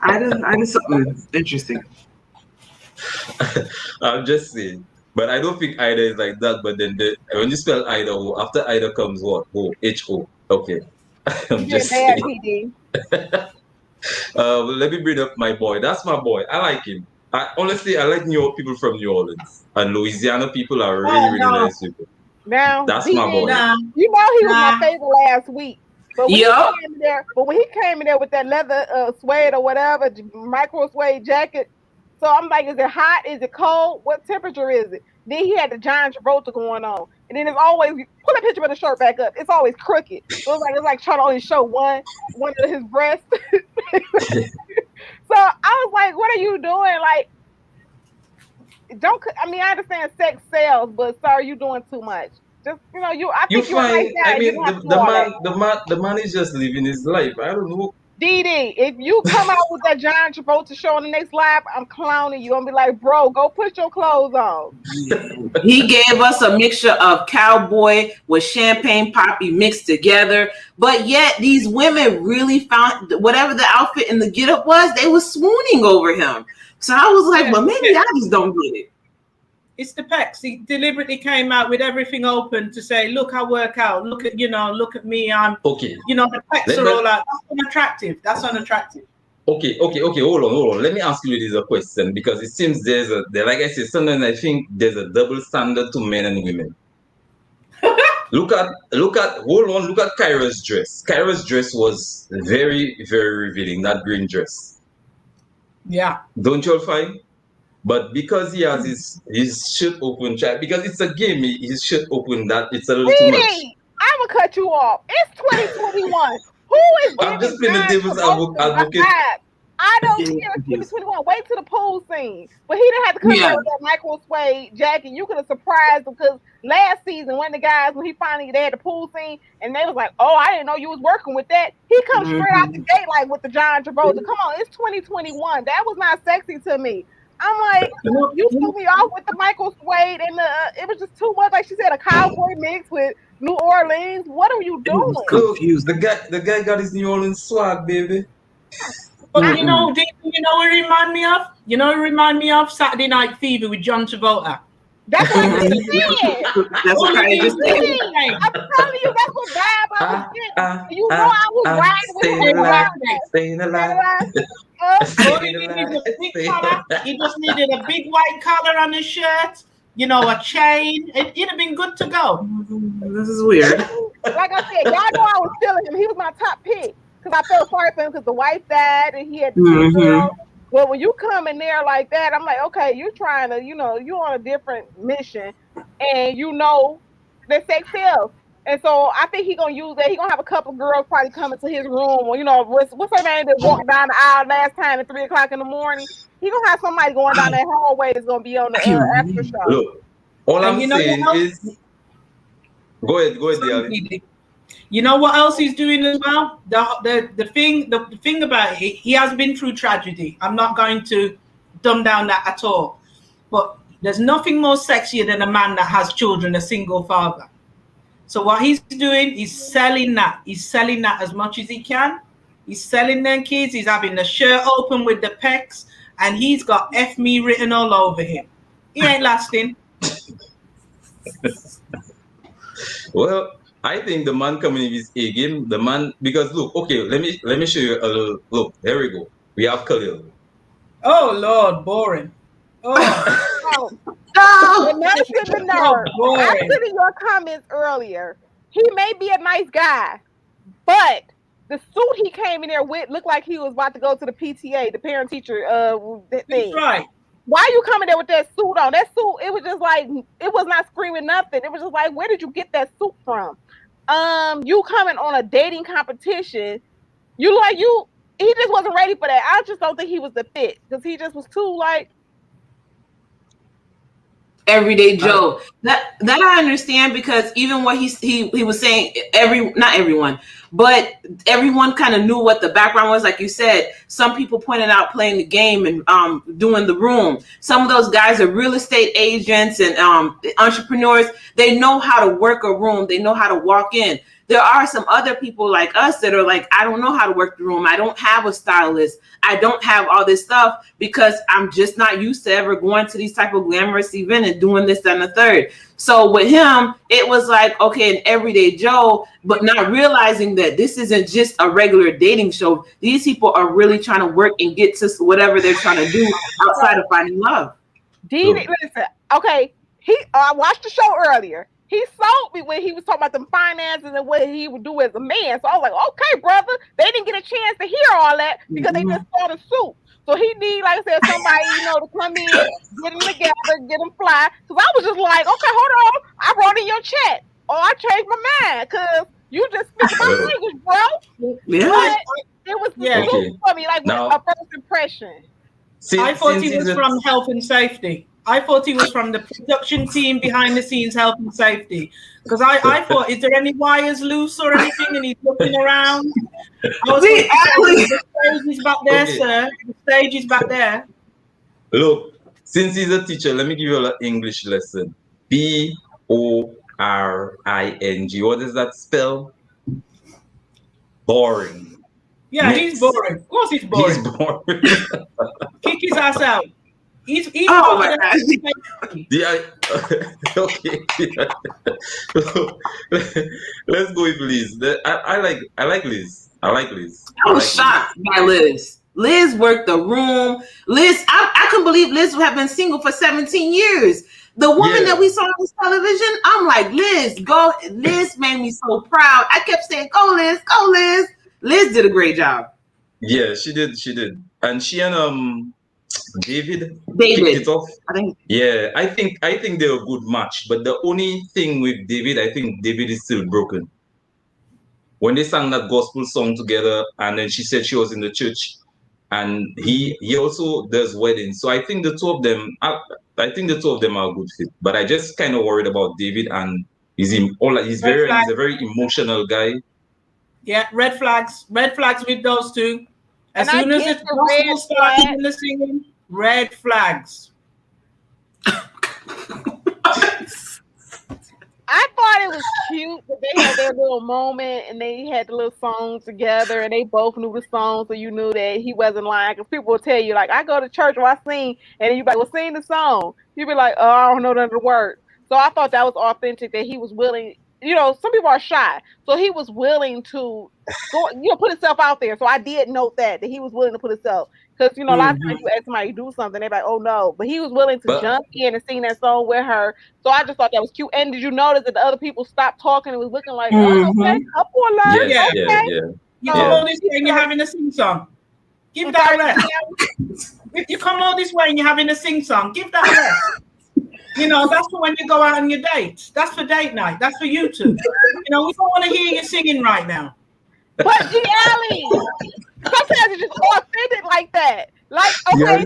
I just something interesting. I'm just saying, but I don't think Ida is like that. But then when you spell Ida, after Ida comes what? H-O. Okay. I'm just saying. Let me bring up my boy. That's my boy. I like him. Honestly, I like people from New Orleans and Louisiana. People are really nice people. Now that's my boy. He was my favorite last week. But when he came in there with that leather suede or whatever, micro suede jacket, so I'm like, is it hot? Is it cold? What temperature is it? Then he had the John Travolta going on, and then it's always pull that picture of the shirt back up. It's always crooked. So it's like trying to only show one of his breasts. So I was like, what are you doing? Like, I understand sex sells, but sir, you doing too much. Just I think you're a nice guy. I mean, the man is just living his life. I don't know. Dee, if you come out with that John Travolta show on the next live, I'm clowning you. I'm be like, bro, go put your clothes on. He gave us a mixture of cowboy with champagne poppy mixed together, but yet these women really found whatever the outfit and the getup was, they were swooning over him. So I was like, well, maybe I just don't get it. It's the pecs. He deliberately came out with everything open to say, look, I work out. Look at me. I'm okay. The pecs are all out. That's unattractive. Okay. Hold on. Let me ask you this a question, because it seems like I said, sometimes I think there's a double standard to men and women. Look at Kyra's dress. Kyra's dress was very, very revealing, that green dress. Yeah. Don't you all find? But because he has his shirt open, because it's a game, his shirt open, that it's a little too much. I'm gonna cut you off. It's 2021. Who is? I'm just playing the devil's advocate. I don't care. It's 2021. Wait till the pool scene. But he didn't have to come out with that micro suede jacket. You could have surprised him, because last season, one of the guys, when they had the pool scene, and they was like, "Oh, I didn't know you was working with that." He comes straight out the gate like with the John Travolta. Come on, it's 2021. That was not sexy to me. I'm like, you threw me off with the Michael Suede, and it was just too much. Like she said, a cowboy mix with New Orleans. What are you doing? Confused. The guy got his New Orleans swag, baby. But you know what it remind me of? You know, it remind me of Saturday Night Fever with John Travolta. That's what I'm saying. That's what I'm telling you. That's what vibe I was getting. You know, I was riding with him. Staying alive. He just needed a big white collar on his shirt, a chain. It'd have been good to go. This is weird. Like I said, y'all know I was feeling him. He was my top pick, because I felt sorry for him because the wife died and he had two girls. Well, when you come in there like that, I'm like, okay, you're trying to, you're on a different mission, and that sex sells. And so I think he's gonna use that. He's gonna have a couple girls probably coming to his room, or what's her name that walked down the aisle last time at 3:00 in the morning. He's gonna have somebody going down that hallway that's gonna be on the after show. Look, all I'm saying is, go ahead, Diali. You know what else he's doing as well? The thing about it, he has been through tragedy. I'm not going to dumb down that at all. But there's nothing more sexier than a man that has children, a single father. So what he's doing, he's selling that. He's selling that as much as he can. He's selling them kids. He's having the shirt open with the pecs, and he's got F me written all over him. He ain't lasting. Well, I think the man coming in his A game, because look, okay, let me show you a little. Look, there we go. We have Khalil. Oh Lord, boring. Oh. I said in your comments earlier, he may be a nice guy, but the suit he came in there with looked like he was about to go to the PTA, the parent teacher thing. That's right. Why are you coming there with that suit on? That suit, it was just like, it was not screaming nothing. It was just like, where did you get that suit from? You coming on a dating competition, he just wasn't ready for that. I just don't think he was the fit, because he just was too like everyday Joe. That I understand, because even what he was saying, not everyone, but everyone kind of knew what the background was. Like you said, some people pointed out playing the game and doing the room. Some of those guys are real estate agents and entrepreneurs. They know how to work a room. They know how to walk in. There are some other people like us that are like, I don't know how to work the room. I don't have a stylist. I don't have all this stuff, because I'm just not used to ever going to these type of glamorous event and doing this, that, and the third. So with him, it was like, okay, an everyday Joe, but not realizing that this isn't just a regular dating show. These people are really trying to work and get to whatever they're trying to do outside of finding love. Listen, okay, I watched the show earlier. He sold me when he was talking about them finances and what he would do as a man. So I was like, okay, brother. They didn't get a chance to hear all that because they just saw the suit. So he need, like I said, somebody, to come in, get them together, get them fly. So I was just like, okay, hold on. I wrote in your chat. Oh, I changed my mind because you just speak my language, bro. Yeah. But it was the suit for me, like now, with a first impression. I thought he was from health and safety. I thought he was from the production team behind the scenes, health and safety. Because I thought, is there any wires loose or anything? And he's looking around. The stage is back there, sir. The stage is back there. Look, since he's a teacher, let me give you an English lesson. Boring. What does that spell? Boring. Yeah, he's boring. Of course he's boring. He's boring. Kick his ass out. He's oh my God. Yeah. Okay. Let's go with Liz. I like Liz. I was shocked by Liz. Liz worked the room. Liz, I couldn't believe Liz would have been single for 17 years. The woman that we saw on this television, I'm like, Liz, go. Liz made me so proud. I kept saying, go Liz, go Liz. Liz did a great job. Yeah, she did. And she and David kicked it off. I think they're a good match. But the only thing with David, I think David is still broken. When they sang that gospel song together, and then she said she was in the church, and he also does weddings. So I think the two of them, are a good fit. But I just kind of worried about David, and he's a very emotional guy. Yeah, red flags with those two. As soon as the gospel started in the singing, red flags. I thought it was cute that they had their little moment and they had the little songs together and they both knew the song, so you knew that he wasn't lying. Because people will tell you, like, I go to church or I sing, and then you be like, well, sing the song. You be like, oh, I don't know none of the words. So I thought that was authentic, that he was willing. Some people are shy, so he was willing to go, put himself out there. So I did note that he was willing to put himself, because a lot of times you ask somebody to do something, they're like, oh no, but he was willing to jump in and sing that song with her. So I just thought that was cute. And did you notice that the other people stopped talking and was looking like, oh, okay, couple of lines, okay. You come all this way and you're having a sing song. Give that a rest. If you come all this way and you're having a sing song, give that a rest. That's for when you go out on your dates. That's for date night. That's for you two. We don't want to hear you singing right now. But Ellie, sometimes it's just authentic like that. Like, okay,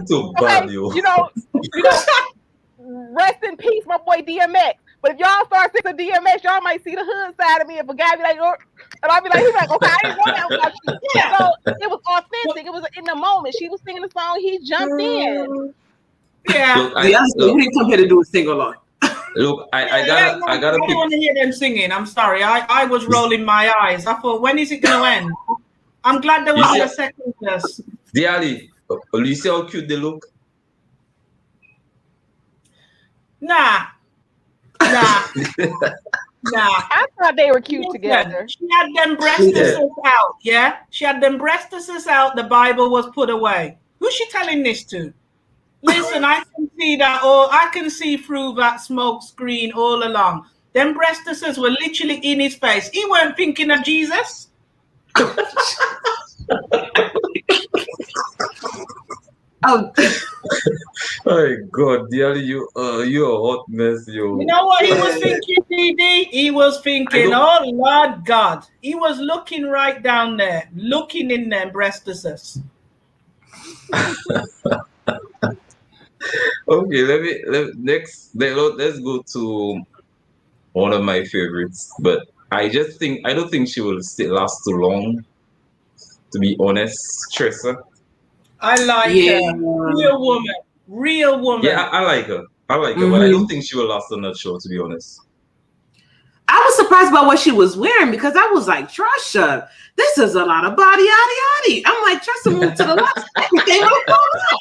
rest in peace, my boy DMX. But if y'all start singing DMX, y'all might see the hood side of me. If a guy be like, oh, and I'll be like, he's like, okay, I didn't want that without you. Yeah. So it was authentic. It was in the moment. She was singing the song. He jumped in. Yeah. Look, we didn't come here to do a sing-along. Look, I gotta I don't want to hear them singing. I'm sorry. I was rolling my eyes. I thought, when is it going to end? I'm glad there wasn't a second verse. Diali, you see how cute they look? Nah. I thought they were cute together. She had them breastises out, yeah? She had them breastises out. The Bible was put away. Who's she telling this to? Listen, I can see that, I can see through that smoke screen all along. Them breastises were literally in his face. He weren't thinking of Jesus. Oh, my God, Diali, you're a hot mess, yo. You know what he was thinking, DD? He was thinking, oh, Lord God. He was looking right down there, looking in them breastises. Okay, let's go to one of my favorites, but I don't think she will last too long, to be honest. Tressa. I like her. Real woman. Yeah, I like her, but I don't think she will last on that show, to be honest. I was surprised by what she was wearing, because I was like, Tressa, this is a lot of body, yaddy. I'm like, Tressa, move to the left. Everything was going on.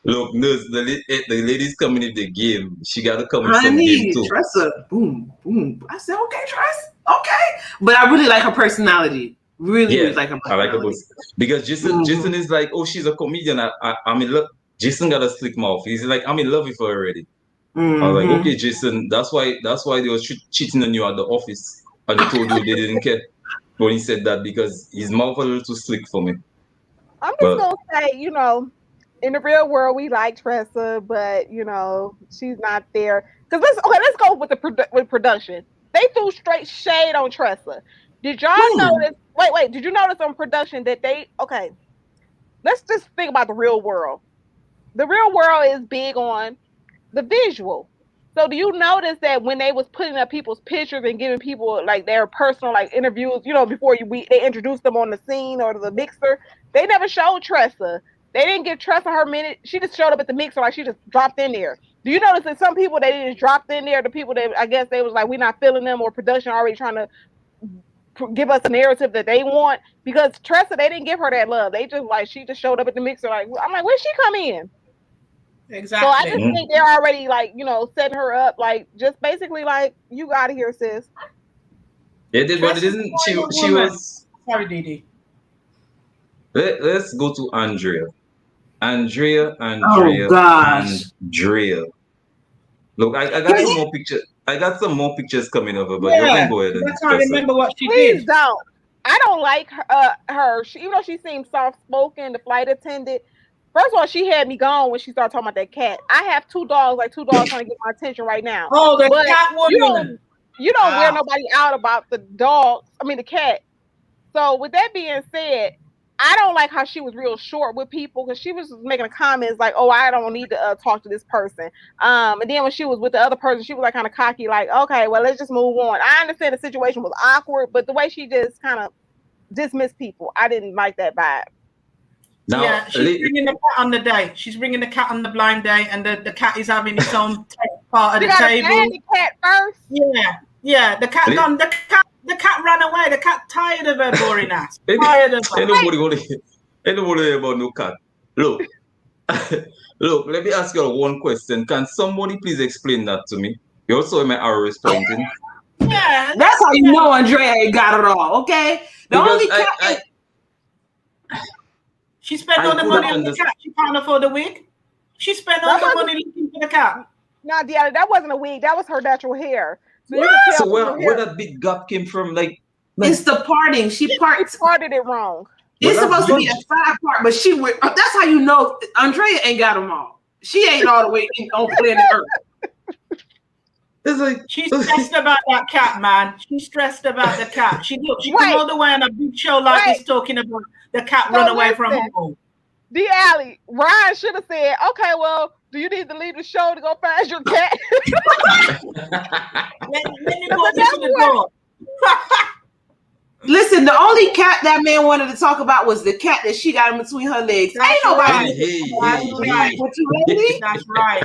Look, the ladies coming in the game. She got to come in some game too. Tressa, boom, boom. I said, okay, Tressa, okay. But I really like her personality. Really like her personality. I like her because Jason is like, oh, she's a comedian. I'm in love. Jason got a slick mouth. He's like, I'm in love with her already. I was like, okay, Jason, that's why they were cheating on you at the office, and they told you they didn't care when he said that because his mouth a little too slick for me. I'm just gonna say, in the real world, we like Tressa, but she's not there. Because let's go with with production. They threw straight shade on Tressa. Did y'all notice? Wait. Did you notice on production that okay? Let's just think about the real world. The real world is big on the visual. So do you notice that when they was putting up people's pictures and giving people like their personal like interviews, before they introduced them on the scene or the mixer, they never showed Tressa. They didn't give Tressa her minute. She just showed up at the mixer like she just dropped in there. Do you notice that some people they just dropped in there? The people that I guess they was like, we're not feeling them, or production already trying to give us a narrative that they want, because Tressa, they didn't give her that love. They just like, she just showed up at the mixer like, I'm like, where'd she come in? Exactly. So I just think they're already like, setting her up, like just basically like, you out of here, sis. It did, but it isn't. She was. Sorry, Didi. Let's go to Andrea. Andrea. Oh gosh. Andrea. Look, I got some more pictures. I got some more pictures coming over, but you can go ahead. I can't remember what she Please did. Don't. I don't like her. Even though she seems soft spoken, the flight attendant. First of all, she had me gone when she started talking about that cat. I have two dogs trying to get my attention right now. Oh, the cat woman. You don't wear nobody out about the dogs. I mean, the cat. So with that being said, I don't like how she was real short with people, because she was making comments like, "Oh, I don't need to talk to this person." And then when she was with the other person, she was like kind of cocky, like, "Okay, well, let's just move on." I understand the situation was awkward, but the way she just kind of dismissed people, I didn't like that vibe. Now, she's bringing the cat on the day. She's bringing the cat on the blind day, and the cat is having its own part of the table. The cat first. Yeah. The cat gone. The cat ran away. The cat tired of her boring ass. Tired of her. Ain't nobody about no cat. Look, look. Let me ask you one question. Can somebody please explain that to me? You also my arrow is pointing. Yeah, that's how you know Andrea ain't got it all. Okay, only cat. She spent all the money on the cat. She can't afford a wig. She spent all the money looking for the cat. No, Deanna, that wasn't a wig. That was her natural hair. So where that big gap came from? Like it's the parting. She parted it wrong. It's supposed to be a side part, but she would. That's how you know Andrea ain't got them all. She ain't all the way on planet Earth. It's like she's stressed about that cat, man. She's stressed about the cat. She come all the way on a big show like this talking about the cat run away from home. D. Alley, Ryan should have said, "Okay, well, do you need to leave the show to go find your cat?" let me go to the door. Listen, the only cat that man wanted to talk about was the cat that she got in between her legs. Ain't nobody. That's right.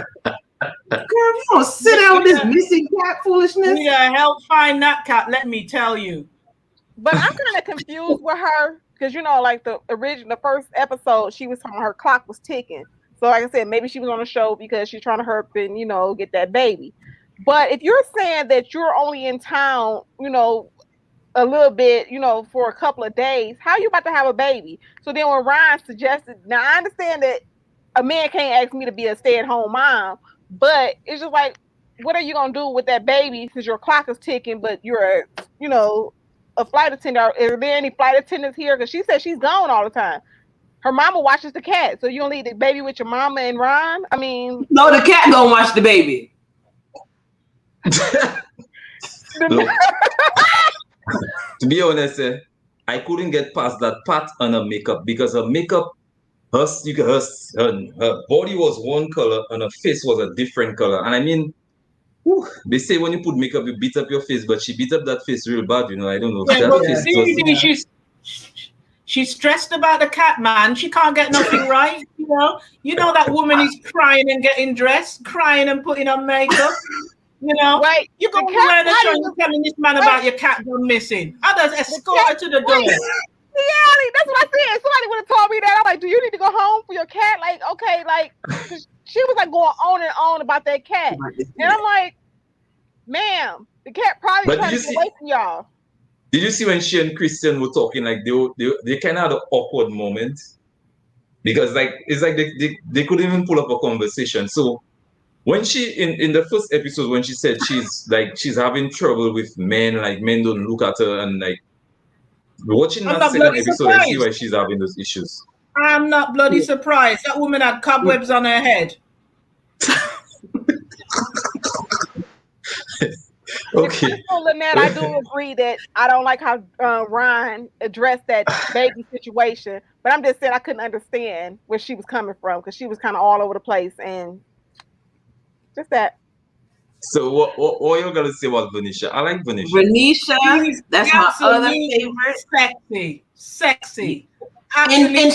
Girl, you don't sit down with this missing cat foolishness. We gotta help find that cat. Let me tell you. But I'm kind of confused with her, because like the first episode, she was talking her clock was ticking. So like I said, maybe she was on the show because she's trying to hurry and get that baby. But if you're saying that you're only in town, a little bit, for a couple of days, how you about to have a baby? So then when Ryan suggested, now I understand that a man can't ask me to be a stay-at-home mom, but it's just like, what are you gonna do with that baby since your clock is ticking, but you're a flight attendant? Are there any flight attendants here? Because she said she's gone all the time. Her mama watches the cat, so you gonna leave the baby with your mama and Ron? I mean, no, the cat gonna watch the baby. Look, to be honest, I couldn't get past that part on her makeup, because her makeup, her body was one color and her face was a different color. And I mean, they say when you put makeup, you beat up your face, but she beat up that face real bad. I don't know. She's stressed about the cat, man. She can't get nothing right. You know that woman is crying and getting dressed, crying and putting on makeup. Right? You go around the show and telling this man about your cat gone missing. Others escort her to the door. Yeah, that's what I said. Somebody would have told me that. I'm like, do you need to go home for your cat? Like, okay, like she was like going on and on about that cat, and I'm like, ma'am, the cat probably trying to get away from y'all. Did you see when she and Christian were talking? Like they kind of had an awkward moment, because like it's like they couldn't even pull up a conversation. So when she in the first episode when she said she's having trouble with men, like men don't look at her, and like watching I'm that not second bloody episode, I see surprised. why she's having those issues. I'm not bloody surprised. That woman had cobwebs on her head. Okay. Lynette, I do agree that I don't like how Ryan addressed that baby situation, but I'm just saying I couldn't understand where she was coming from because she was kind of all over the place and just that. So what are you gonna say about Vernicia? I like Vernicia. Vernicia, that's my other favorite. Sexy. And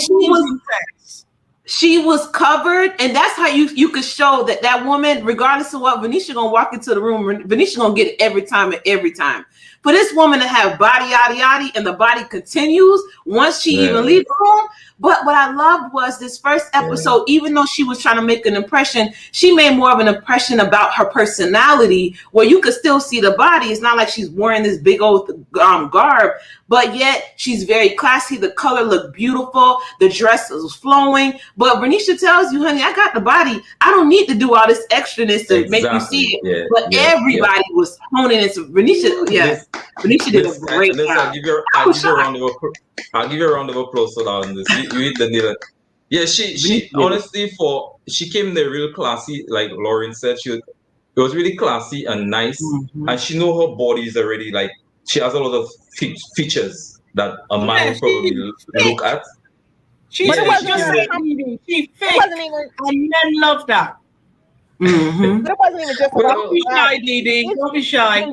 she was covered, and that's how you could show that woman, regardless of what Vernicia gonna walk into the room, Vernicia gonna get it every time and every time. For this woman to have body yaddy yaddy and the body continues once she even leaves the room. But what I loved was this first episode, even though she was trying to make an impression, she made more of an impression about her personality where you could still see the body. It's not like she's wearing this big old garb, but yet she's very classy. The color looked beautiful. The dress was flowing. But Vernicia tells you, honey, I got the body. I don't need to do all this extraness to make you see it. But everybody was honing into Vernicia. Vernicia did a great job. I'll give you a round of applause for that on this. You hit the nail. Yeah, she honestly she came there real classy, like Lauren said. It was really classy and nice, and she know her body is already like she has a lot of features that a man would probably look at. She wasn't even. And men love that. But it wasn't even just about don't be shy, Dee. Don't be shy.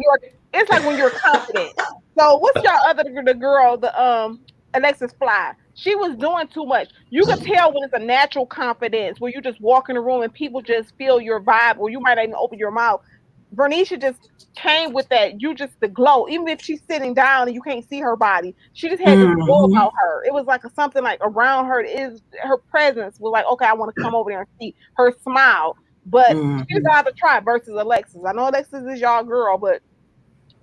It's like when you're confident. So what's the girl, the Alexis Fly? She was doing too much. You could tell when it's a natural confidence where you just walk in the room and people just feel your vibe, or you might not even open your mouth. Vernicia just came with that. You just the glow. Even if she's sitting down and you can't see her body, she just had this glow about her. It was like something like around her. Her presence was like, okay, I want to come over there and see her smile. But she was out to try versus Alexis. I know Alexis is y'all girl, but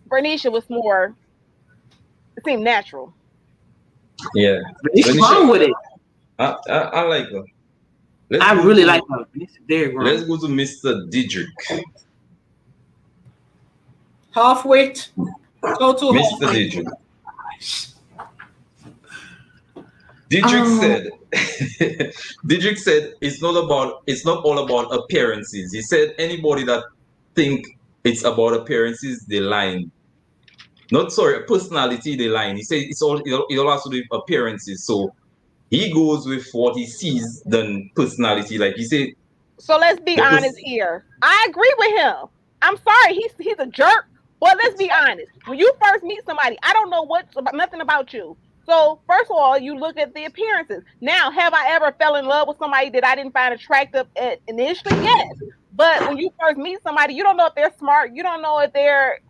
Vernicia was more. It seemed natural. Yeah, what's wrong with it? I like her. I really like her. Let's go to Mr. Dedrick. Half-wit. Total Mr. Dedrick. Dedrick said it's not all about appearances. He said anybody that think it's about appearances, they lying. Personality, they lying. He said it all has to do with appearances. So he goes with what he sees than personality. Like he said. So let's be honest here. I agree with him. I'm sorry, he's a jerk. But let's be honest. When you first meet somebody, I don't know nothing about you. So first of all, you look at the appearances. Now, have I ever fell in love with somebody that I didn't find attractive initially? Yes. But when you first meet somebody, you don't know if they're smart. You don't know if they're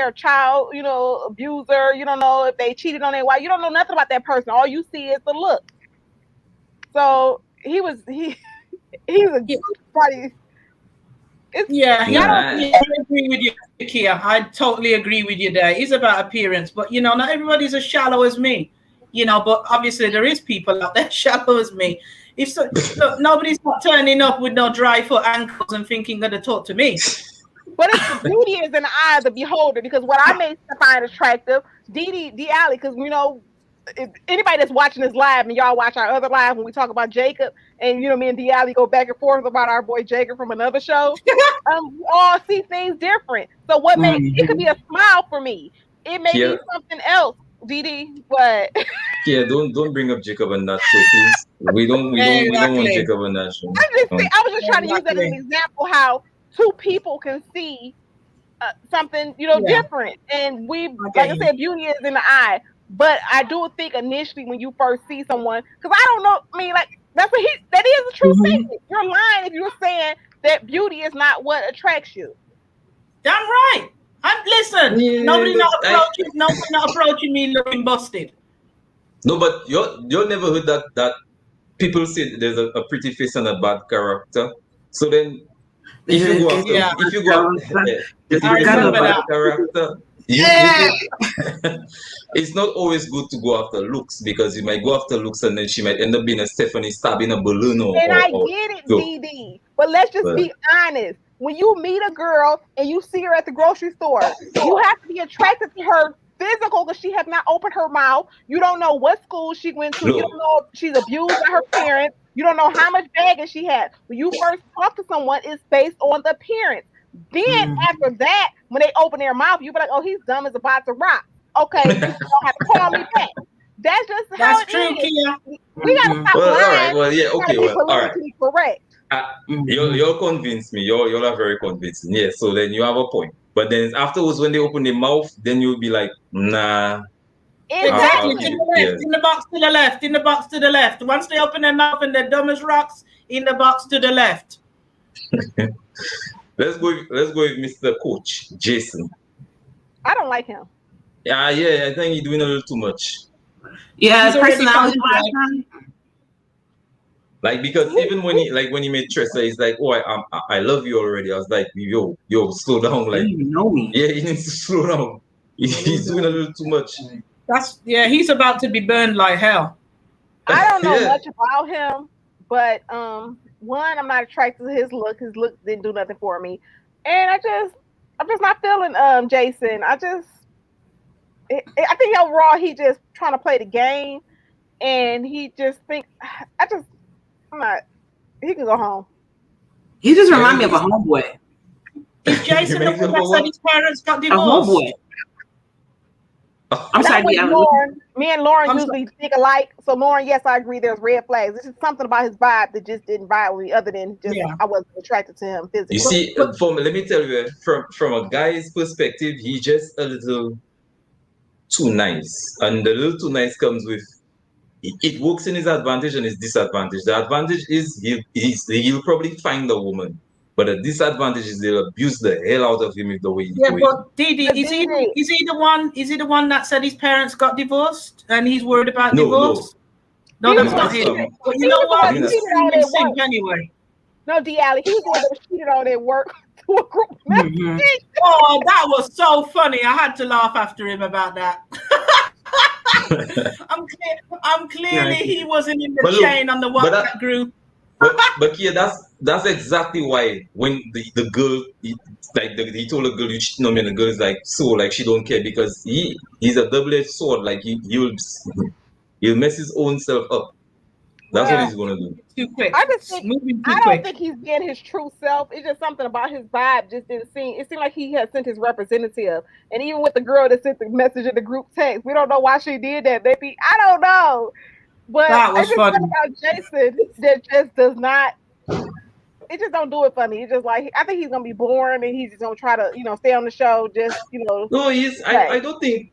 a child, abuser. You don't know if they cheated on their wife. You don't know nothing about that person. All you see is the look. So he's a party. I agree with you, Kia. I totally agree with you there. It's about appearance, but not everybody's as shallow as me. But obviously there is people out there shallow as me. Look, nobody's not turning up with no dry foot ankles and thinking gonna talk to me. But it's the beauty is in the eye of the beholder, because what I may find attractive, D Alley, because if anybody that's watching this live and y'all watch our other live when we talk about Jacob and me and D Alley go back and forth about our boy Jacob from another show, we all see things different. So what makes it could be a smile for me. It may be something else. DD, what? Yeah, don't bring up Jacob and that show, please. We don't want Jacob and that show. I was just trying to use that as an example how two people can see something different, and like I said, beauty is in the eye. But I do think initially when you first see someone, because I don't know, I mean, like that is a true statement. You're lying if you're saying that beauty is not what attracts you. Damn right. Listen, nobody not approaching me looking busted. No, but you never heard that people say there's a pretty face and a bad character. So then if you go after a bad character, It's not always good to go after looks because you might go after looks and then she might end up being a Stephanie stabbing a balloon And I get it, DD. But let's just be honest. When you meet a girl and you see her at the grocery store, you have to be attracted to her physical because she has not opened her mouth. You don't know what school she went to. You don't know if she's abused by her parents. You don't know how much baggage she had. When you first talk to someone, it's based on the appearance. Then after that, when they open their mouth, you be like, "Oh, he's dumb as a box of rocks." Okay, you don't have to call me back. That's just how it true, is. Kia. We gotta stop lying. All right. Well, yeah. Okay. Well, all right. Correct. You're convinced me. You're very convincing. Yeah. So then you have a point. But then afterwards, when they open their mouth, then you'll be like, nah. Exactly. To the left, in the box to the left, in the box to the left. Once they open their mouth and they're dumb as rocks, in the box to the left. Let's go with Mr. Coach Jason. I don't like him. Yeah, I think he's doing a little too much. Yeah, personality. Like because even when he made Tressa, he's like, "Oh, I love you already." I was like, "Yo, slow down!" Like, you know me. Yeah, he needs to slow down. He's doing a little too much. He's about to be burned like hell. I don't know much about him, but one, I'm not attracted to his look. His look didn't do nothing for me, and I'm just not feeling Jason. I think overall he just trying to play the game, and he just think I'm not. He can go home. He just remind me of a homeboy. Is Jason the one that said his parents got divorced? A homeboy. I'm sorry, me and Lauren usually think alike. So Lauren, yes, I agree. There's red flags. This is something about his vibe that just didn't vibe with me, other than just I wasn't attracted to him physically. You see, let me tell you, from a guy's perspective, he's just a little too nice, and the little too nice comes with it works in his advantage and his disadvantage. The advantage is he'll probably find a woman. But the disadvantage is they'll abuse the hell out of him if the way he's doing. But Didi, is he the one that said his parents got divorced and he's worried about divorce? No, that's not him. But you know what? He's cheated anyway. No, D-Alley, he was the one that was cheated on at work to a group message. Oh, that was so funny. I had to laugh after him about that. I'm clearly he wasn't in the chain on the WhatsApp group. But yeah, that's exactly why when the girl he told the girl you cheating on me, and the girl is like she don't care because he's a double-edged sword. Like he'll mess his own self up. That's what he's gonna do. Too quick. I don't think he's getting his true self. It's just something about his vibe just didn't seem. It seemed like he had sent his representative, and even with the girl that sent the message in the group text, we don't know why she did that. Maybe I don't know. But it's just something about Jason that just does not. It just don't do it for me. It's just like I think he's gonna be boring, and he's just gonna try to stay on the show. Just No, I don't think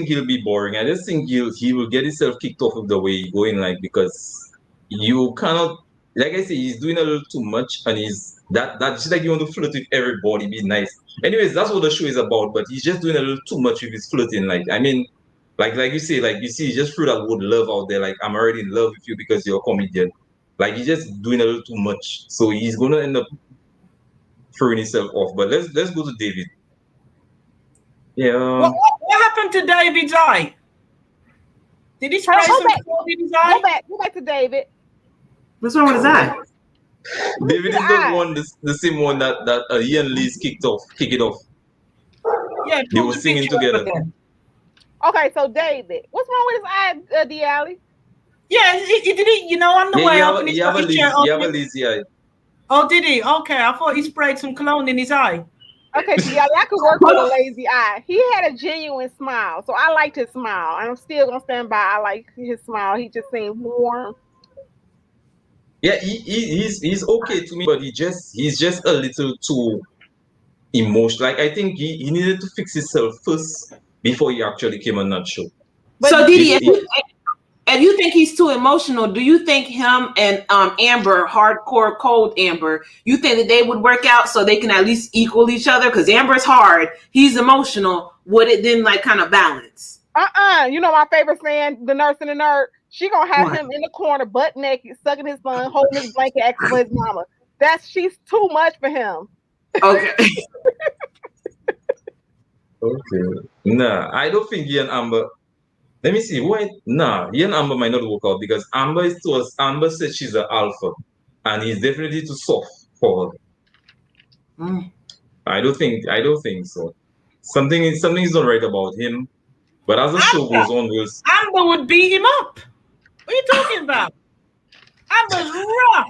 he'll be boring. I just think he will get himself kicked off of the way he's going, like because you cannot. Like I say, he's doing a little too much, and he's that's like you want to flirt with everybody, be nice. Anyways, that's what the show is about. But he's just doing a little too much with his flirting. Like I mean. Like you say, you see, he just threw that word love out there. Like, I'm already in love with you because you're a comedian. Like, he's just doing a little too much. So he's gonna end up throwing himself off. But let's go to David. Yeah. What happened to David's eye? Did he spray some cologne in his eye? Go back to David. What's wrong with his eye? David is the same one that Ian Lee's kicked it off. Yeah, they were singing together. Okay, so David, what's wrong with his eye, D-Alley? Yeah, he did it, on the way up. He have a lazy eye. Oh, did he? Okay, I thought he sprayed some cologne in his eye. Okay, D-Alley, I could work with a lazy eye. He had a genuine smile, so I liked his smile. And I'm still going to stand by. I like his smile. He just seemed warm. Yeah, he's okay to me, but he's just a little too emotional. Like, I think he needed to fix himself first before he actually came on that show. But so Didi, if you think he's too emotional, do you think him and Amber, hardcore cold Amber, you think that they would work out so they can at least equal each other? Because Amber's hard, he's emotional. Would it then kind of balance? You know my favorite saying, the nurse and the nerd. She gonna have him in the corner, butt naked, sucking his son, holding his blanket, asking for his mama. She's too much for him. Okay. Okay. Nah, I don't think he and Amber. Let me see. Why? Nah, he and Amber might not work out because Amber is to us. Amber says she's an alpha, and he's definitely too soft for her. Mm. I don't think so. Something is not right about him. But as the show goes on, we'll see. Amber would beat him up. What are you talking about? Amber's rough.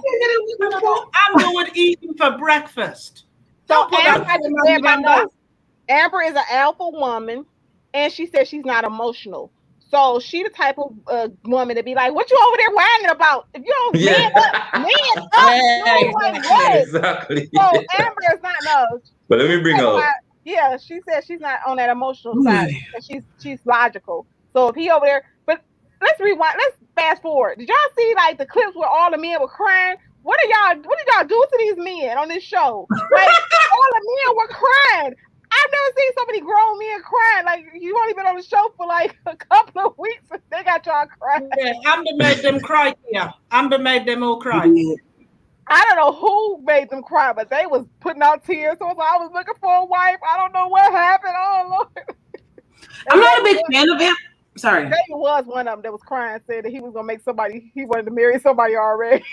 Amber would eat him for breakfast. So Don't put that Amber, I just read my notes. Amber is an alpha woman, and she says she's not emotional. So she the type of woman to be like, "What you over there whining about? If you don't man up, Exactly. So Amber is not no. But let me bring her up. Yeah, she said she's not on that emotional side. She's logical. So if he over there, but let's rewind. Let's fast forward. Did y'all see like the clips where all the men were crying? What did y'all do to these men on this show? Like all the men were crying. I've never seen so many grown men crying. Like you only been on the show for like a couple of weeks and they got y'all crying. Yeah, Amber made them cry. Yeah, Amber made them all cry. I don't know who made them cry, but they was putting out tears. So I was looking for a wife. I don't know what happened. Oh Lord. I'm not a big fan of him. Sorry. David was one of them that was crying, said that he was gonna make somebody. He wanted to marry somebody already.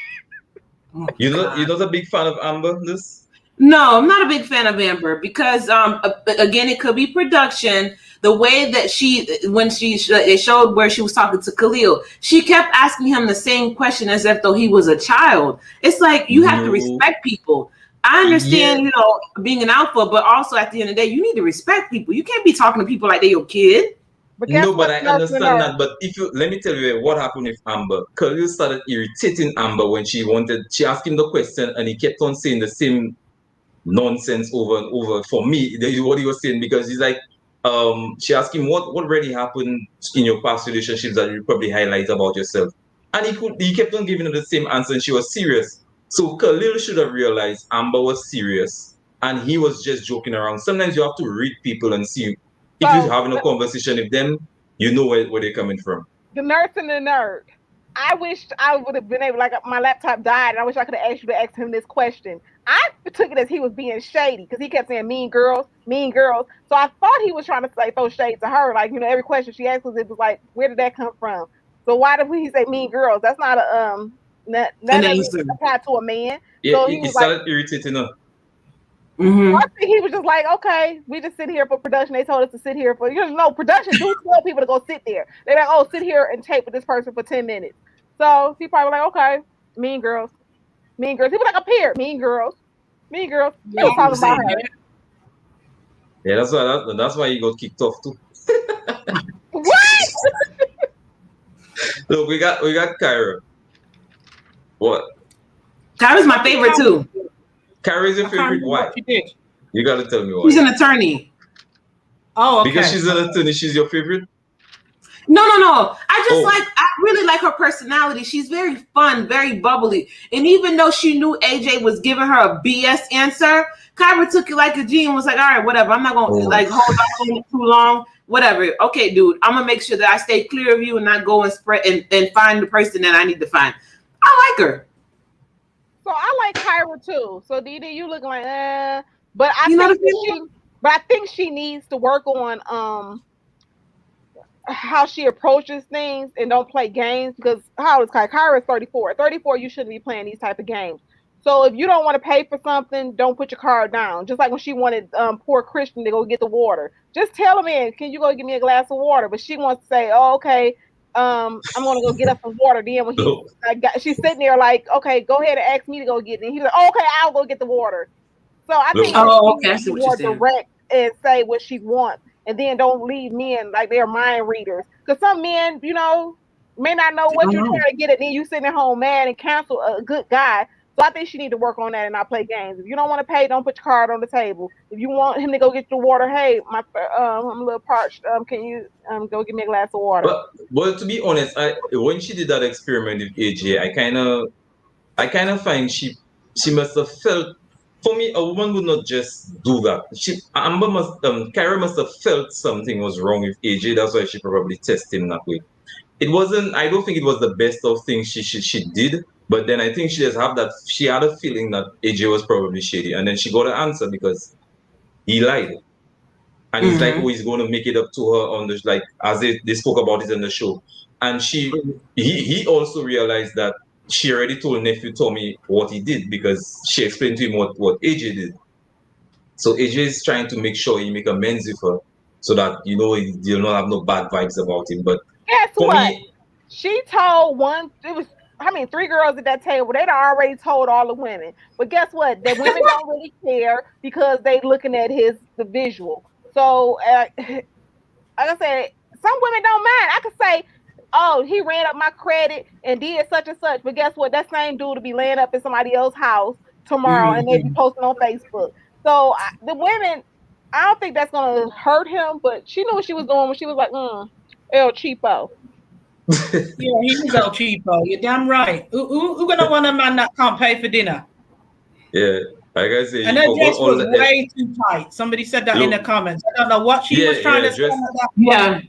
You're not a big fan of Amber, this? No, I'm not a big fan of Amber because again, it could be production. The way that they showed where she was talking to Khalil, she kept asking him the same question as if though he was a child. It's like you have to respect people. I understand, being an alpha, but also at the end of the day, you need to respect people. You can't be talking to people like they're your kid. But I understand that. But let me tell you what happened with Amber. Khalil started irritating Amber when she asked him the question and he kept on saying the same nonsense over and over. For me, what he was saying, because he's like, she asked him what really happened in your past relationships that you probably highlight about yourself. And he kept on giving her the same answer and she was serious. So Khalil should have realized Amber was serious and he was just joking around. Sometimes you have to read people and see if you're having a conversation with them, you know where they're coming from. The nurse and the nerd. I wish I would have been able, like my laptop died, and I wish I could have asked you to ask him this question. I took it as he was being shady because he kept saying mean girls, mean girls. So I thought he was trying to throw shade to her. Like, every question she asked us, it was like, where did that come from? So why did he say mean girls? That's not a that doesn't apply to a man. Yeah, so he started irritating her. Mm-hmm. I think he was just like, okay, we just sit here for production. They told us to sit here for, production do tell people to go sit there. They're like, oh, sit here and tape with this person for 10 minutes. So he probably like, okay, mean girls. He was like, up here, mean girls. He was talking about her. Yeah, that's why he got kicked off too. What? Look, we got Kyra. What? Kyra's my favorite too. Kyra's your favorite. Why? You got to tell me why. She's an attorney. Oh, okay. Because she's an attorney, she's your favorite? No. I really like her personality. She's very fun, very bubbly. And even though she knew AJ was giving her a BS answer, Kyra took it like a G and was like, all right, whatever. I'm not going to hold off on it too long. Whatever. Okay, dude, I'm going to make sure that I stay clear of you and not go and spread and find the person that I need to find. I like her. So I like Kyra too. So Didi, you looking like but I think she needs to work on how she approaches things and don't play games, because how old is Kyra? Kyra is 34. At 34, you shouldn't be playing these type of games. So if you don't want to pay for something, don't put your card down. Just like when she wanted poor Christian to go get the water. Just tell him, in, can you go get me a glass of water? But she wants to say, oh, okay, I'm gonna go get us some water. Then when she's sitting there like, okay, go ahead and ask me to go get it. And he's like, oh, okay, I'll go get the water. So I think she's more direct and say what she wants, and then don't leave men like they're mind readers. Because some men, may not know what you're trying to get at. Then you sitting at home mad and cancel a good guy. So I think she need to work on that and not play games. If you don't want to pay, don't put your card on the table. If you want him to go get your water, hey, I'm a little parched. Can you go get me a glass of water? But to be honest, when she did that experiment with AJ, I kind of find she must have felt. For me, a woman would not just do that. Kyra must have felt something was wrong with AJ. That's why she probably tested him that way. It wasn't. I don't think it was the best of things she did. But then I think she had a feeling that AJ was probably shady. And then she got an answer because he lied. and he's like, oh, he's going to make it up to her on the like as they spoke about it in the show, and he also realized that she already told nephew Tommy what he did because she explained to him what AJ did. So AJ is trying to make sure he make amends with her, so that you'll not have no bad vibes about him. But guess for what? me, She told three girls at that table. They'd already told all the women. But guess what? The women don't really care because they looking at the visual. So, like I said, some women don't mind. I could say, oh, he ran up my credit and did such and such. But guess what? That same dude will be laying up in somebody else's house tomorrow and they be posting on Facebook. So the women, I don't think that's going to hurt him. But she knew what she was doing when she was like, El Cheapo. Yeah, he was El Cheapo. You're damn right. Who gonna want a man that can't pay for dinner? Yeah, like I say, and her dress was way too tight. Somebody said that in the comments. I don't know what she was trying to sell.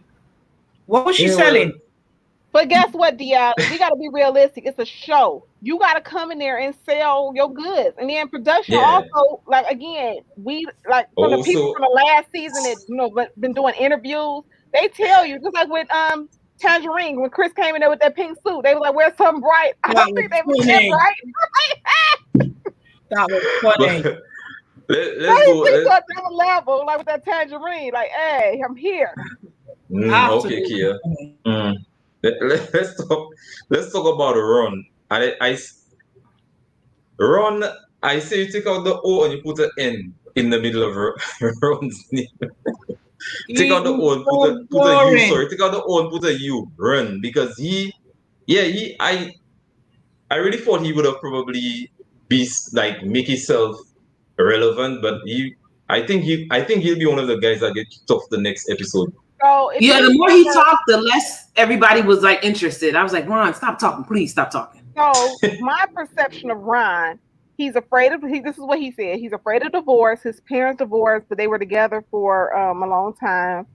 What was she selling? But guess what, Dia? We got to be realistic. It's a show. You got to come in there and sell your goods. And then production also, like, again, from the people from the last season that been doing interviews, they tell you, just like with Tangerine, when Chris came in there with that pink suit, they were like, "Wear something bright." I don't think they were that bright. That was funny. Let's go to another level, like with that Tangerine. Like, hey, I'm here. Okay, Kia. Let's talk about Ron. Ron, I say you take out the O and you put an N in the middle of Ron's name. Take out the O and put a U. Sorry, take out the O and put a U. Run, because I really thought he would have probably make himself relevant, but I think he'll be one of the guys that get kicked off the next episode. So the more he talked, the less everybody was like interested. I was like, Ron, stop talking, please stop talking. So my perception of Ron, he's afraid of. This is what he said. He's afraid of divorce. His parents divorced, but they were together for a long time.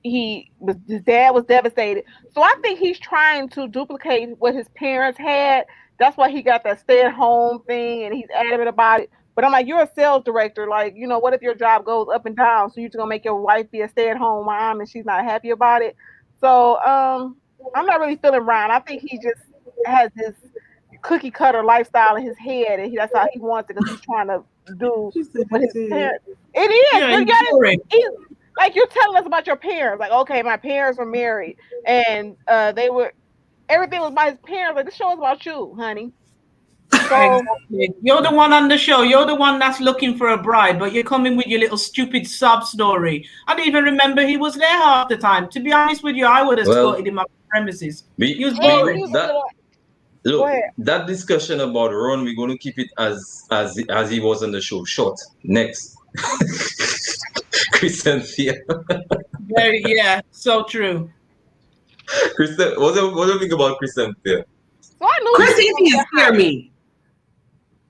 His dad was devastated. So I think he's trying to duplicate what his parents had. That's why he got that stay-at-home thing, and he's adamant about it. But I'm like, you're a sales director. Like, what if your job goes up and down? So you're just gonna make your wife be a stay-at-home mom, and she's not happy about it. So I'm not really feeling Ron. I think he just has this cookie cutter lifestyle in his head, and that's how he wants it because he's trying to do what his parents. It is. He's, like, you're telling us about your parents. Like, okay, my parents were married, and everything was about his parents. Like, this show is about you, honey. So, exactly. You're the one on the show. You're the one that's looking for a bride, but you're coming with your little stupid sob story. I don't even remember he was there half the time. To be honest with you, I would have squatted in my premises. He was boring. That discussion about Ron, we're going to keep it as he was on the show. Short. Next. Chris and Thea. So true. Chris, what do you think about Chris and Thea? So I knew Chris didn't scare me.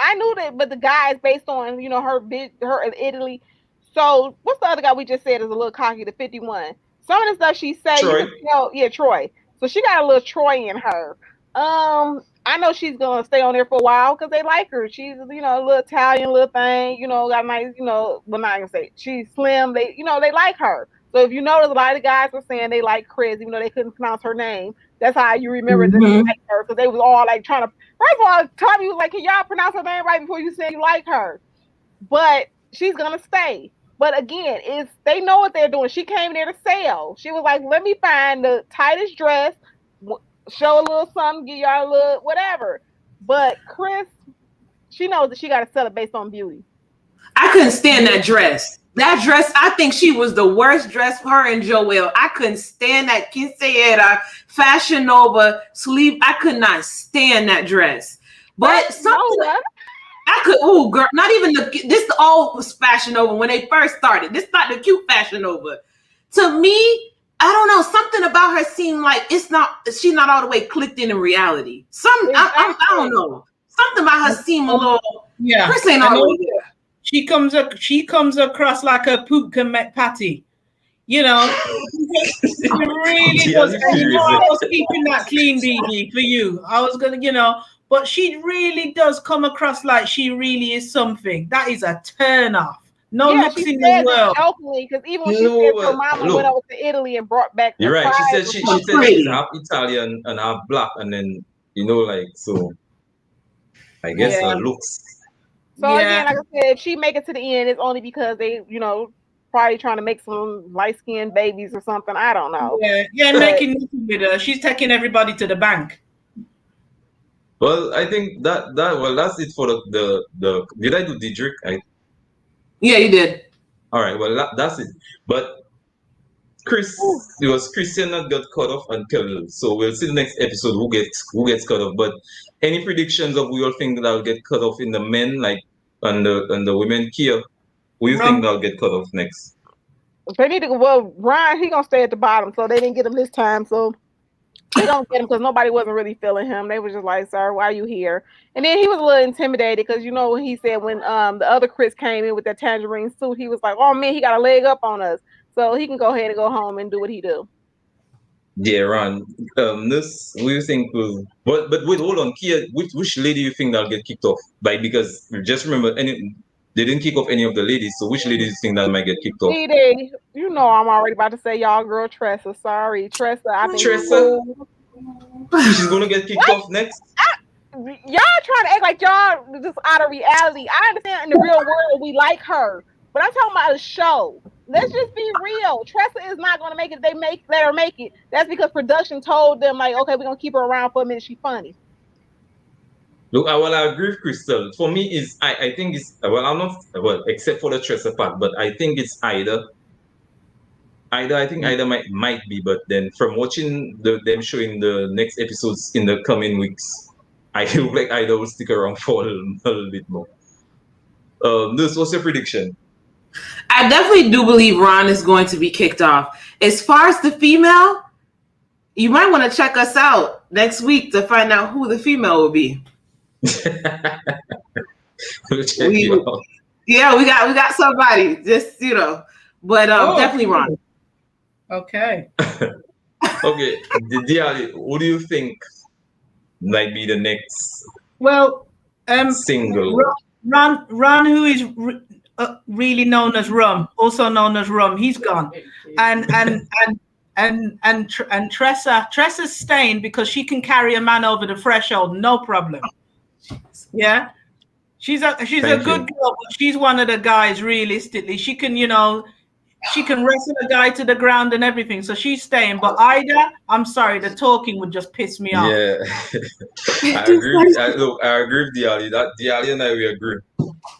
I knew that, but the guy is based on her in Italy. So what's the other guy we just said is a little cocky? The 51. Some of the stuff she said, Troy. So she got a little Troy in her. I know she's gonna stay on there for a while because they like her. She's a little Italian little thing. Got nice. Well, not gonna say she's slim. They they like her. So if you notice, a lot of guys were saying they like Chris, even though they couldn't pronounce her name. That's how you remember that they like her, because they was all like trying to. First of all, Tommy was like, "Can y'all pronounce her name right before you say you like her?" But she's gonna stay. But again, they know what they're doing. She came there to sell. She was like, "Let me find the tightest dress, show a little something, give y'all a little whatever." But Chris, she knows that she got to sell it based on beauty. I couldn't stand that dress. That dress, I think she was the worst dress for her and Joel. I couldn't stand that quinceañera, Fashion Nova sleeve. I could not stand that dress. But something I could, girl, not even this the old Fashion Nova when they first started. This not the cute Fashion Nova. To me, I don't know, something about her seemed like she's not all the way clicked in reality. I don't know. Something about her seemed a little, Chris ain't all the way there. She comes across like a pumpkin patty, Really was. I was keeping that clean, BB, for you. I was gonna, but she really does come across like she really is something. That is a turn off. No Yeah, looks she in the says it world. jokingly because even when she No, said her but mama look. went over to Italy and brought back the You're right. She said prize. she said she's half Italian and half black, and then like so. I guess Yeah. her looks. So Yeah. again, like I said, if she make it to the end, it's only because they, probably trying to make some light skinned babies or something. I don't know. Yeah, making nothing with her. She's taking everybody to the bank. Well, I think that's it for the. Did I do Dedrick? Yeah, you did. All right. Well, that's it. But it was Christian that got cut off and Khalil. So we'll see the next episode who gets cut off. But any predictions of who you think that'll get cut off in the men, like and the women Kia? Who you think that'll get cut off next? They need to go. Well, Ryan, he gonna stay at the bottom, so they didn't get him this time. So they don't get him because nobody wasn't really feeling him. They was just like, "Sir, why are you here?" And then he was a little intimidated because when he said when the other Chris came in with that tangerine suit, he was like, "Oh man, he got a leg up on us." So he can go ahead and go home and do what he do. Yeah, Ron. This what do you think will? But wait, hold on, Kia. Which lady you think that'll get kicked off? Because just remember, they didn't kick off any of the ladies. So which ladies you think that might get kicked off? Dee, I'm already about to say y'all girl Tressa. Sorry, Tressa. I've been Tressa. She's gonna get kicked off next. Y'all trying to act like y'all just out of reality. I understand in the real world we like her, but I'm talking about a show. Let's just be real. Tressa is not going to make it. Let her make it. That's because production told them like, okay, we're gonna keep her around for a minute. She's funny. Look, I agree with Crystal. For me, I think it's I'm not except for the Tressa part, but I think it's either. I think either might be, but then from watching them showing the next episodes in the coming weeks, I feel like Ida will stick around for a little bit more. This was your prediction. I definitely do believe Ron is going to be kicked off. As far as the female, you might want to check us out next week to find out who the female will be. Yeah, we got somebody. Just but definitely Ron. Okay. Okay, Diali, what do you think might be the next? Well, single. Ron, who is really known as Rum, also known as Rum, he's gone, and Tressa's staying because she can carry a man over the threshold, no problem. Yeah, she's a good girl, but she's one of the guys. Realistically, she can she can wrestle a guy to the ground and everything, so she's staying. But Ida, I'm sorry, the talking would just piss me off. Yeah, I agree. I agree with Diali. That Diali and I we agree.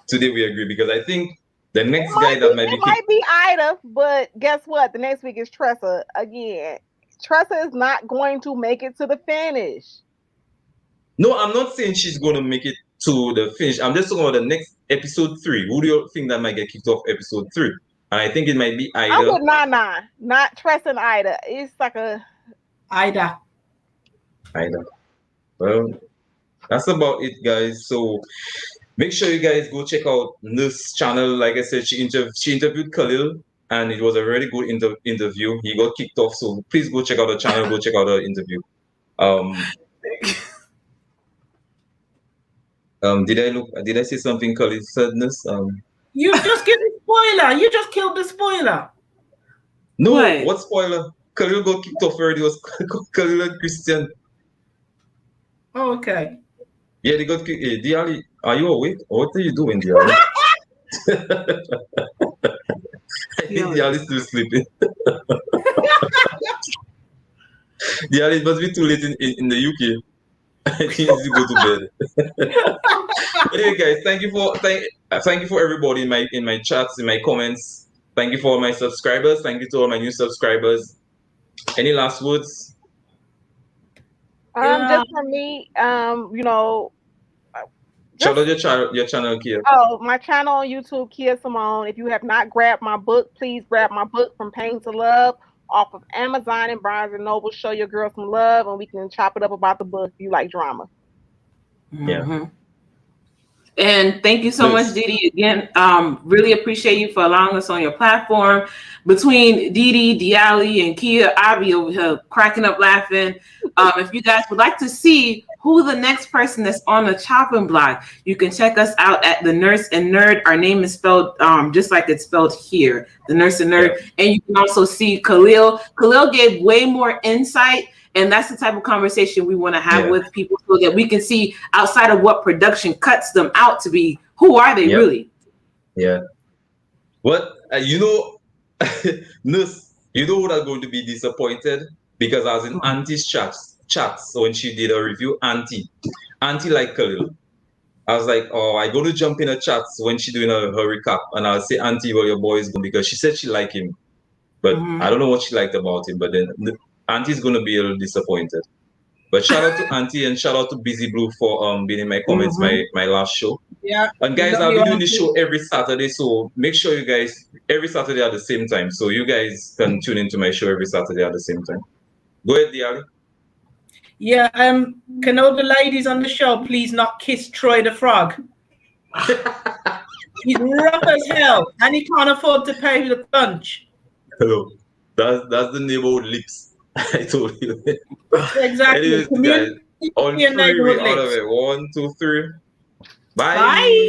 Today we agree because I think the next guy that might be Ida, but guess what? The next week is Tressa again. Tressa is not going to make it to the finish. No, I'm not saying she's going to make it to the finish. I'm just talking about the next episode 3. Who do you think that might get kicked off episode 3? And I think it might be Ida. I would not Tressa and Ida. It's like a Ida. Well, that's about it, guys. So make sure you guys go check out this channel. Like I said, she interviewed Khalil, and it was a very good interview. He got kicked off, so please go check out the channel. Go check out the interview. Did I say something, Khalil sadness? You just give the spoiler. You just killed the spoiler. No, what spoiler? Khalil got kicked off already. It was Khalil and Christian. Oh, okay. Yeah, they got kicked. Hey, Diali, are you awake? What are you doing, Diali? I think Diali's still sleeping. Diali, it must be too late in the UK. I think you need to go to bed. Anyway, guys, thank you for everybody in my chats, in my comments. Thank you for all my subscribers. Thank you to all my new subscribers. Any last words? Just for me, Shout out your channel, Kia. Oh, my channel on YouTube, Kia Simone. If you have not grabbed my book, please grab my book, From Pain to Love, off of Amazon and Barnes and Noble. Show your girl some love, and we can chop it up about the book if you like drama. Yeah. Mm-hmm. And thank you so much, Didi. Again, really appreciate you for allowing us on your platform. Between Didi, Diali, and Kia, I'll be over here cracking up laughing. If you guys would like to see who the next person that's on the chopping block. You can check us out at The Nurse and Nerd. Our name is spelled just like it's spelled here, The Nurse and Nerd. Yeah. And you can also see Khalil. Khalil gave way more insight, and that's the type of conversation we want to have with people so that we can see outside of what production cuts them out to be, who are they really? Yeah. What, Nurse, who are going to be disappointed? Because I was in Auntie's chats when she did a review. Auntie like Khalil. I was like, oh, I go to jump in her chats when she doing her recap, and I'll say, Auntie, well, your boy is good, because she said she liked him, but I don't know what she liked about him. But then Auntie's going to be a little disappointed. But shout out to Auntie and shout out to Busy Blue for being in my comments my last show. Yeah. And guys, I'll be doing this show every Saturday, so make sure you guys every Saturday at the same time, so you guys can tune into my show every Saturday at the same time. Go ahead, Diali. Yeah, can all the ladies on the show please not kiss Troy the Frog? He's rough as hell, and he can't afford to pay the lunch. Hello, that's the neighborhood lips. I told you. Exactly. Anyways, guys, on 3 we out of it. 1, 2, 3. Bye. Bye.